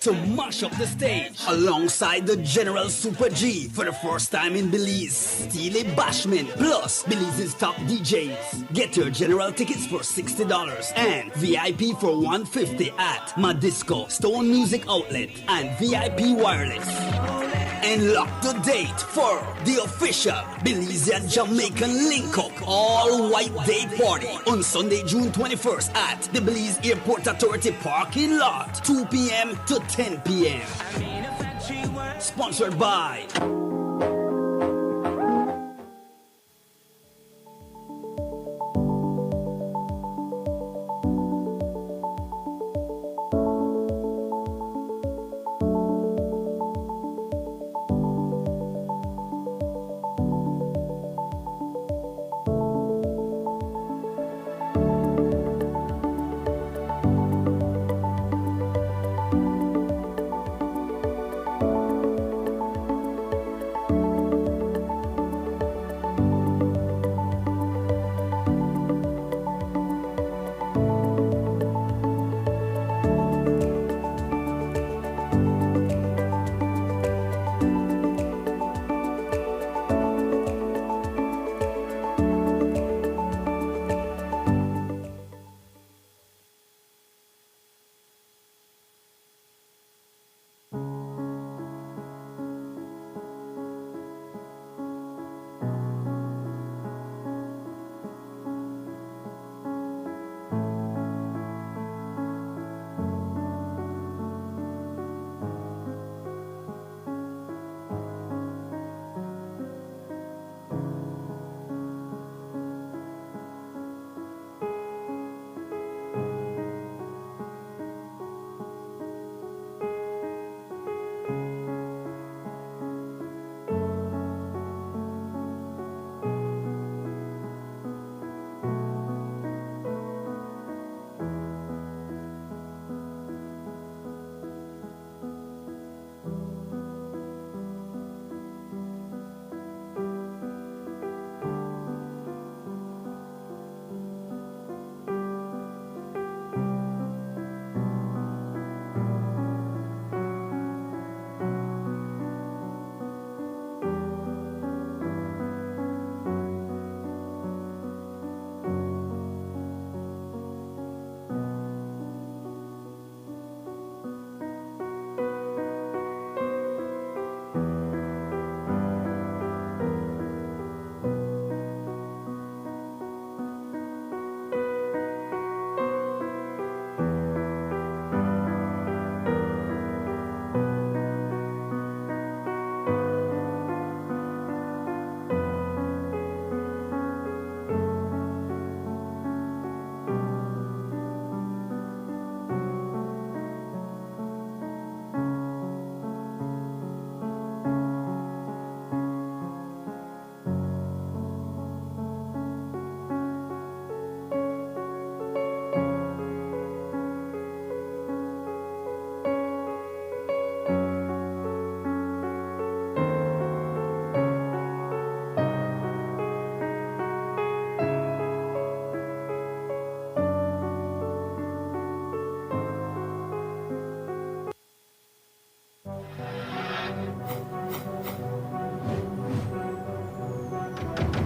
To mash up the stage alongside the General Super G for the first time in Belize, Steely Bashman plus Belize's top DJs. Get your general tickets for $60 and VIP for $150 at Madisco, Stone Music Outlet and VIP Wireless. And lock the date for the official Belizean Jamaican link-up all-white day party on Sunday, June 21st at the Belize Airport Authority parking lot, 2 p.m. to 10 p.m. Sponsored by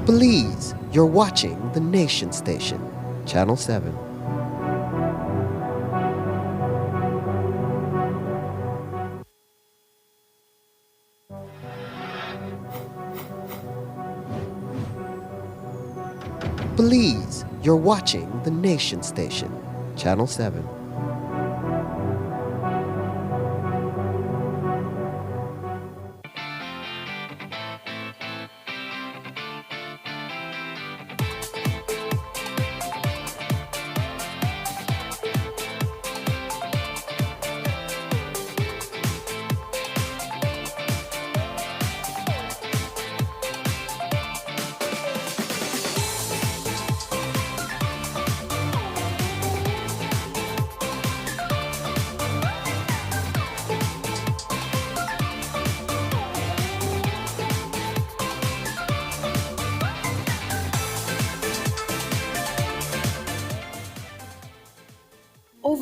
Belize, you're watching the Nation Station, Channel 7. Belize, you're watching the Nation Station, Channel 7.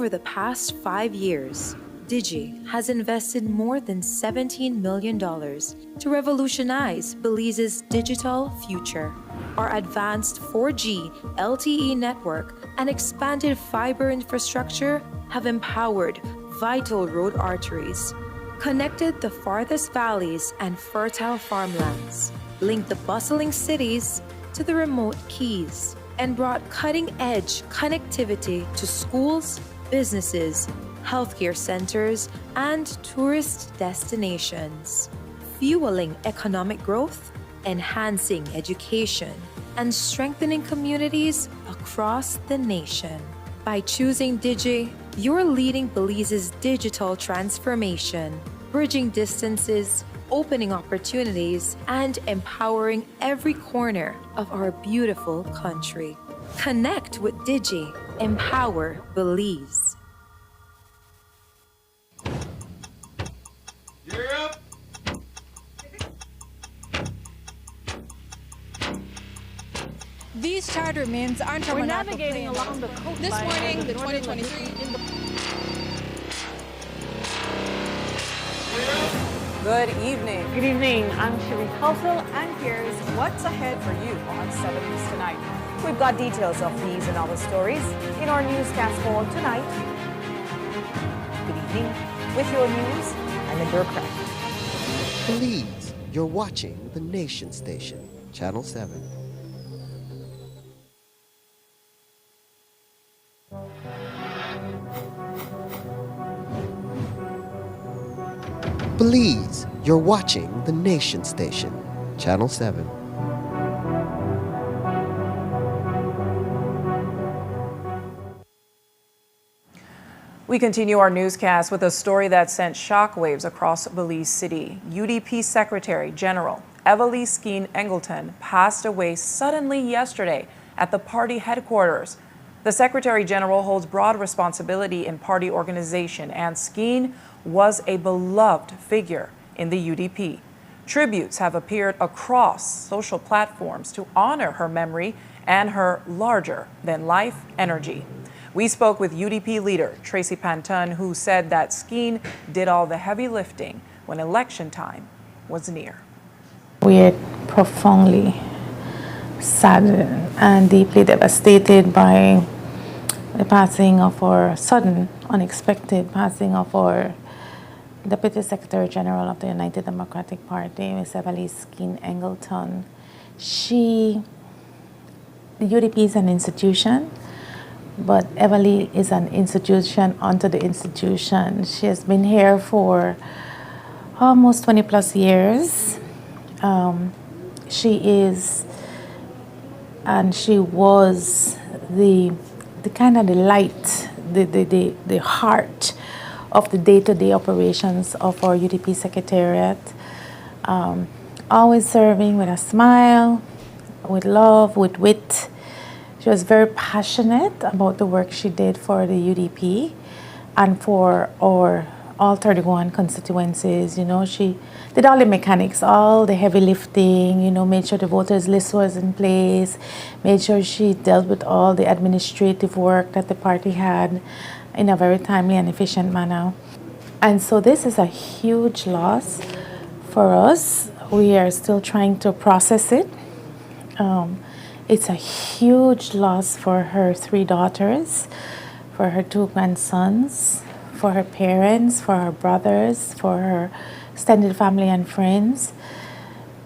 Over the past 5 years, Digi has invested more than $17 million to revolutionize Belize's digital future. Our advanced 4G LTE network and expanded fiber infrastructure have empowered vital road arteries, connected the farthest valleys and fertile farmlands, linked the bustling cities to the remote keys, and brought cutting-edge connectivity to schools, businesses, healthcare centers, and tourist destinations, fueling economic growth, enhancing education, and strengthening communities across the nation. By choosing Digi, you're leading Belize's digital transformation, bridging distances, opening opportunities, and empowering every corner of our beautiful country. Connect with Digi. Empower Belize. These charter remains aren't We're navigating along the coastline. This morning, the 2023. Good evening. Good evening. I'm Sherry Halsell, And here's what's ahead for you on 7 News Tonight. We've got details of these and other stories in our newscast for tonight. Good evening. With your news, I'm Indra Craft. Please, you're watching the Nation Station, Channel 7. Please, you're watching the Nation Station, Channel 7. We continue our newscast with a story that sent shockwaves across Belize City. UDP Secretary General Evalie Skeen Engleton passed away suddenly yesterday at the party headquarters. The Secretary General holds broad responsibility in party organization, and Skeen was a beloved figure in the UDP. Tributes have appeared across social platforms to honor her memory and her larger-than-life energy. We spoke with UDP leader Tracy Panton, who said that Skeen did all the heavy lifting when election time was near. We are profoundly saddened and deeply devastated by the passing of our sudden, unexpected passing of our Deputy Secretary General of the United Democratic Party, Ms. Evalie Skeen Engleton. The UDP is an institution, but Evalie is an institution unto the institution. She has been here for almost 20 plus years. She is, and she was the kind of the light, the heart of the day-to-day operations of our UDP Secretariat. Always serving with a smile, with love, with wit. She was very passionate about the work she did for the UDP and for our all 31 constituencies. You know, she did all the mechanics, all the heavy lifting, you know, made sure the voters list was in place, made sure she dealt with all the administrative work that the party had in a very timely and efficient manner. And so this is a huge loss for us. We are still trying to process it. It's a huge loss for her 3 daughters, for her 2 grandsons, for her parents, for her brothers, for her extended family and friends.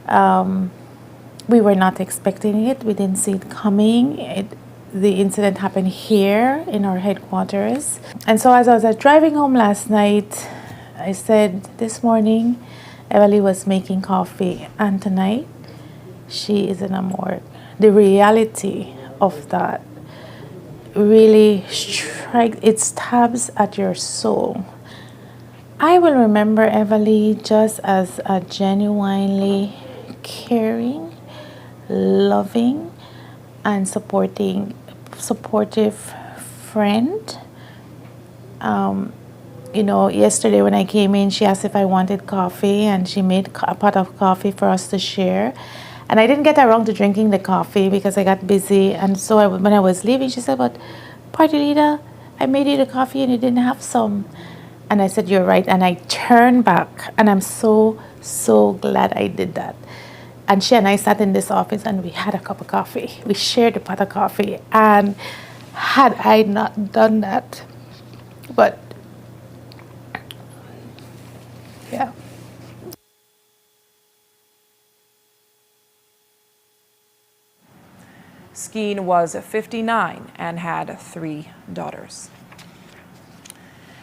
We were not expecting it. We didn't see it coming. The incident happened here in our headquarters. And so as I was driving home last night, I said, this morning, Evalie was making coffee, and tonight, she is in a morgue. The reality of that really stabs at your soul. I will remember Evalie just as a genuinely caring, loving, and supportive friend. You know, yesterday when I came in, she asked if I wanted coffee, and she made a pot of coffee for us to share. And I didn't get around to drinking the coffee because I got busy. And so when I was leaving, she said, but party leader, I made you the coffee and you didn't have some. And I said, you're right. And I turned back. And I'm so, so glad I did that. And she and I sat in this office and we had a cup of coffee. We shared a pot of coffee. And had I not done that, but yeah. Skeen was 59 and had 3 daughters.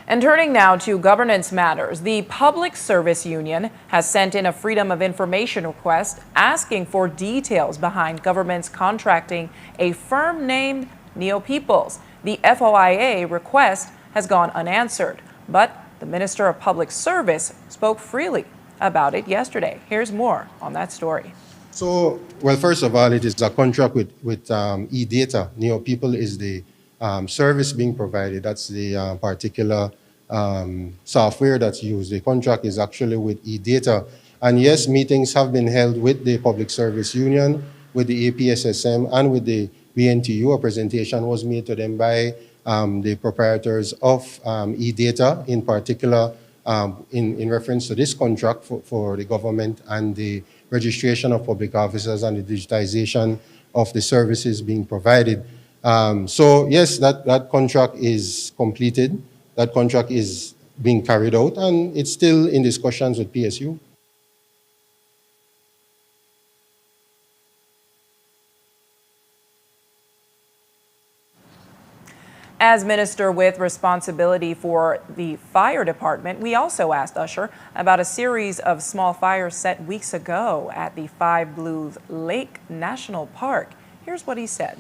And turning now to governance matters, the Public Service Union has sent in a Freedom of Information request asking for details behind government's contracting a firm named Neo Peoples. The FOIA request has gone unanswered, but the Minister of Public Service spoke freely about it yesterday. Here's more on that story. So, well, first of all, it is a contract with e-data. Neo People is the service being provided. That's the particular software that's used. The contract is actually with e-data. And yes, meetings have been held with the Public Service Union, with the APSSM, and with the BNTU. A presentation was made to them by the proprietors of e-data, in particular in reference to this contract for the government and the registration of public officers and the digitization of the services being provided. So yes, that contract is completed. That contract is being carried out, and it's still in discussions with PSU. As minister with responsibility for the fire department, we also asked Usher about a series of small fires set weeks ago at the Five Blues Lake National Park. Here's what he said.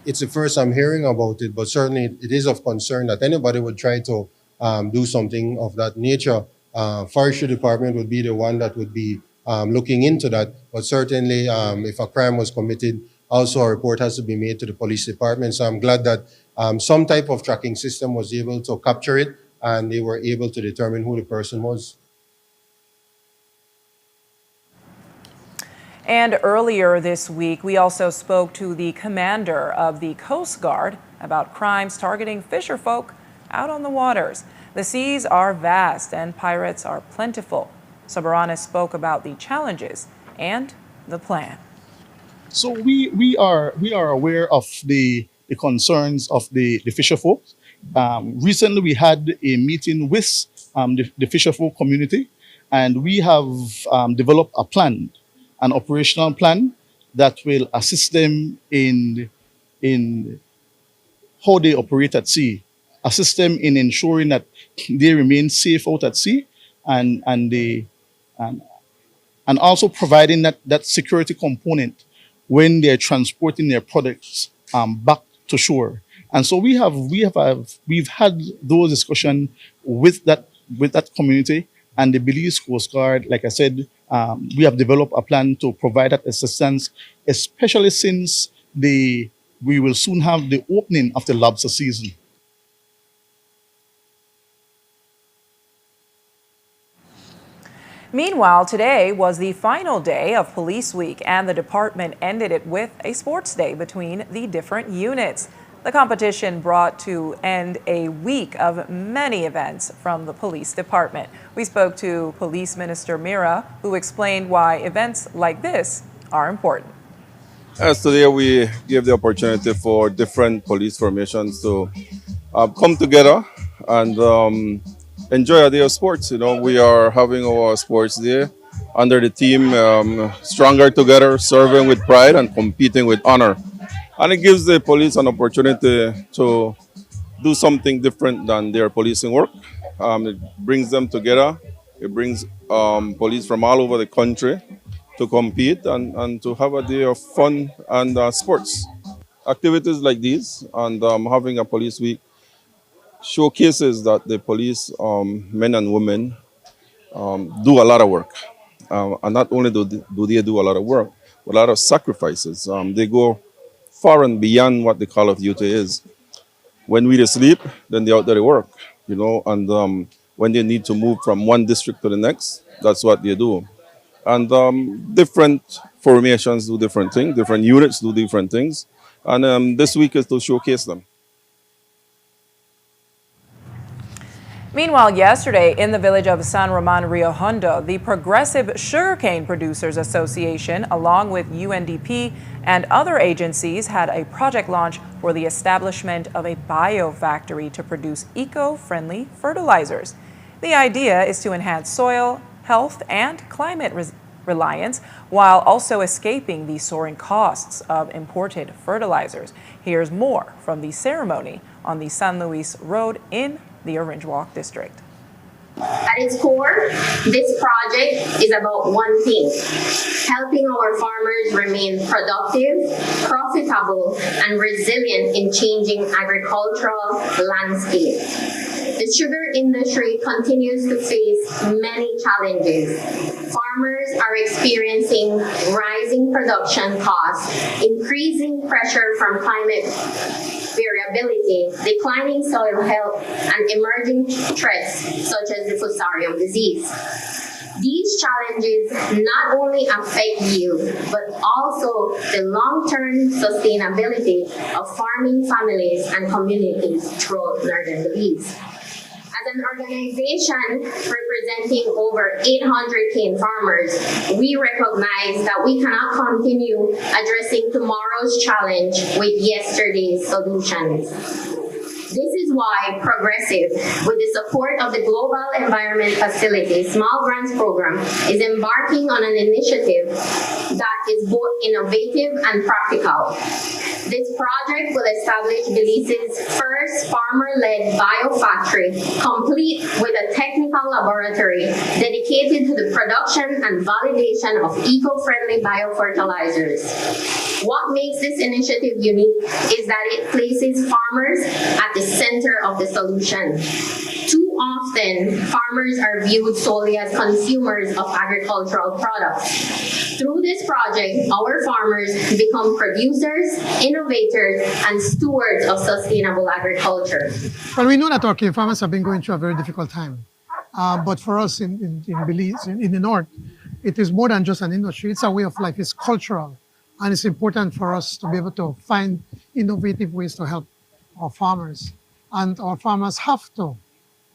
It's the first I'm hearing about it, but certainly it is of concern that anybody would try to do something of that nature. Forestry department would be the one that would be looking into that, but certainly if a crime was committed, also a report has to be made to the police department. So I'm glad that some type of tracking system was able to capture it and they were able to determine who the person was. And earlier this week, we also spoke to the commander of the Coast Guard about crimes targeting fisherfolk out on the waters. The seas are vast and pirates are plentiful. Sabaranis spoke about the challenges and the plan. So we are aware of the concerns of the fisherfolk. Recently, we had a meeting with the fisherfolk community, and we have developed a plan, an operational plan that will assist them in how they operate at sea, assist them in ensuring that they remain safe out at sea, and also providing that security component when they're transporting their products back to shore. And so we've had those discussions with that community and the Belize Coast Guard. Like I said, we have developed a plan to provide that assistance, especially since we will soon have the opening of the lobster season. Meanwhile, today was the final day of Police Week, and the department ended it with a sports day between the different units. The competition brought to end a week of many events from the police department. We spoke to Police Minister Mira, who explained why events like this are important. As today we gave the opportunity for different police formations to come together and enjoy a day of sports. You know, we are having our sports day under the theme Stronger Together, Serving with Pride and Competing with Honor. And it gives the police an opportunity to do something different than their policing work. It brings them together. It brings police from all over the country to compete and to have a day of fun and sports. Activities like these and having a police week showcases that the police, men and women, do a lot of work. And not only do they do a lot of work, but a lot of sacrifices. They go far and beyond what the call of duty is. When we sleep, then they're out there to work, you know, and when they need to move from one district to the next, that's what they do. And different formations do different things, different units do different things. And this week is to showcase them. Meanwhile, yesterday in the village of San Roman Rio Hondo, the Progressive Sugarcane Producers Association, along with UNDP and other agencies, had a project launch for the establishment of a biofactory to produce eco-friendly fertilizers. The idea is to enhance soil health and climate reliance while also escaping the soaring costs of imported fertilizers. Here's more from the ceremony on the San Luis Road in the Orange Walk district. At its core, this project is about one thing: helping our farmers remain productive, profitable, and resilient in changing agricultural landscape. The sugar industry continues to face many challenges. Farmers are experiencing rising production costs, increasing pressure from climate variability, declining soil health, and emerging threats such as the fusarium disease. These challenges not only affect yield, but also the long-term sustainability of farming families and communities throughout Northern Belize. As an organization representing over 800 cane farmers, we recognize that we cannot continue addressing tomorrow's challenge with yesterday's solutions. This is why Progressive, with the support of the Global Environment Facility Small Grants Program, is embarking on an initiative that is both innovative and practical. This project will establish Belize's first farmer-led biofactory, complete with a technical laboratory dedicated to the production and validation of eco-friendly biofertilizers. What makes this initiative unique is that it places farmers at the center of the solution. Too often, farmers are viewed solely as consumers of agricultural products. Through this project, our farmers become producers, innovators, and stewards of sustainable agriculture. Well, we know that our cane farmers have been going through a very difficult time. But for us in Belize, in the north, it is more than just an industry. It's a way of life. It's cultural. And it's important for us to be able to find innovative ways to help our farmers. And our farmers have to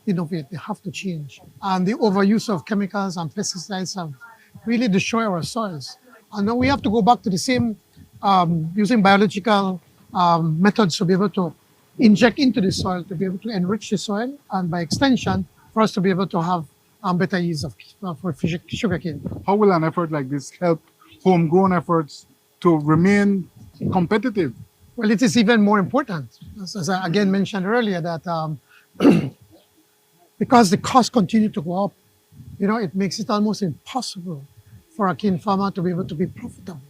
innovate. They have to change. And the overuse of chemicals and pesticides have really destroyed our soils. And now we have to go back to the same using biological methods to be able to inject into the soil, to be able to enrich the soil, and by extension, for us to be able to have better yields for sugarcane. How will an effort like this help homegrown efforts to remain competitive? Well, it is even more important, as I again mentioned earlier, that because the costs continue to go up, it makes it almost impossible for a cane farmer to be able to be profitable.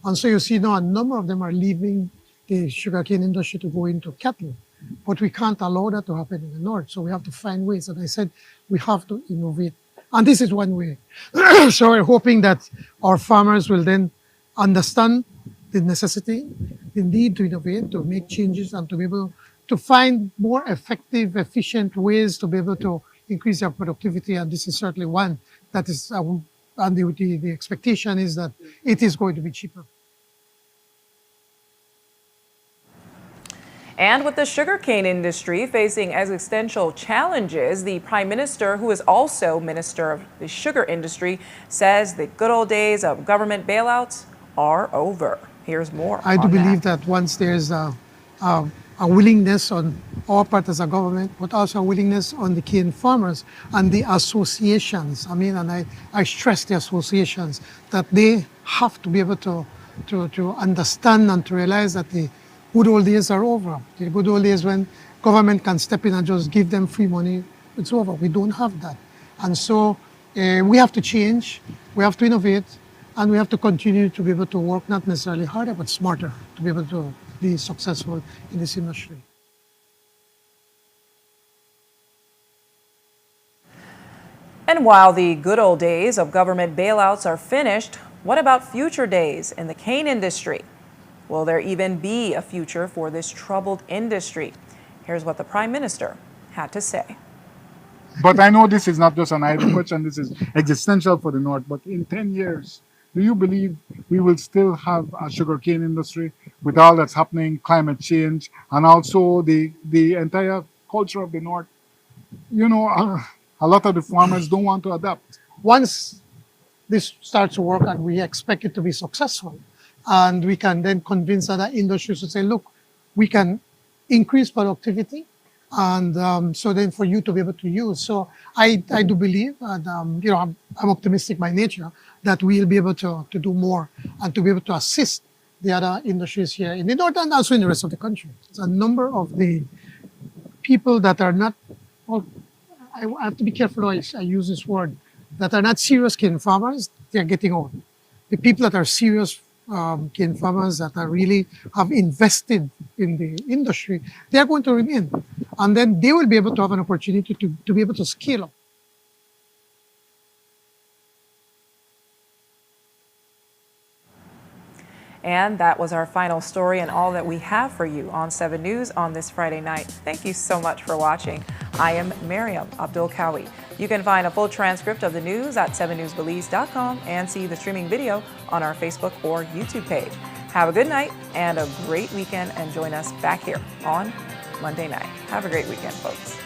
And so you see now a number of them are leaving the sugarcane industry to go into cattle. But we can't allow that to happen in the north. So we have to find ways. And I said, we have to innovate. And this is one way. So we're hoping that our farmers will then understand the necessity, the need to innovate, to make changes, and to be able to find more effective, efficient ways to be able to increase their productivity. And this is certainly one that is, and the expectation is that it is going to be cheaper. And with the sugarcane industry facing existential challenges, the Prime Minister, who is also Minister of the Sugar Industry, says the good old days of government bailouts are over. Here's more. I do believe that once there's a willingness on our part as a government, but also a willingness on the cane farmers and the associations. And I stress the associations that they have to be able to understand and to realize that the good old days are over. The good old days when government can step in and just give them free money, it's over. We don't have that. And so we have to change, we have to innovate, and we have to continue to be able to work not necessarily harder, but smarter to be able to be successful in this industry. And while the good old days of government bailouts are finished, what about future days in the cane industry? Will there even be a future for this troubled industry? Here's what the Prime Minister had to say. But I know this is not just an idle question, this is existential for the North. But in 10 years, do you believe we will still have a sugarcane industry with all that's happening, climate change, and also the entire culture of the North a lot of the farmers don't want to adapt. Once this starts to work and we expect it to be successful, and we can then convince other industries to say, look, we can increase productivity, and so then for you to be able to use. So I do believe, and I'm optimistic by nature, that we'll be able to do more and to be able to assist the other industries here in the north and also in the rest of the country. It's a number of the people that are not, well, I have to be careful how I use this word, that are not serious cane farmers, they're getting old. The people that are serious cane farmers that are really have invested in the industry, they are going to remain. And then they will be able to have an opportunity to be able to scale up. And that was our final story and all that we have for you on 7 News on this Friday night. Thank you so much for watching. I am Miriam Abdul-Kawi. You can find a full transcript of the news at 7newsbelize.com and see the streaming video on our Facebook or YouTube page. Have a good night and a great weekend, and join us back here on Monday night. Have a great weekend, folks.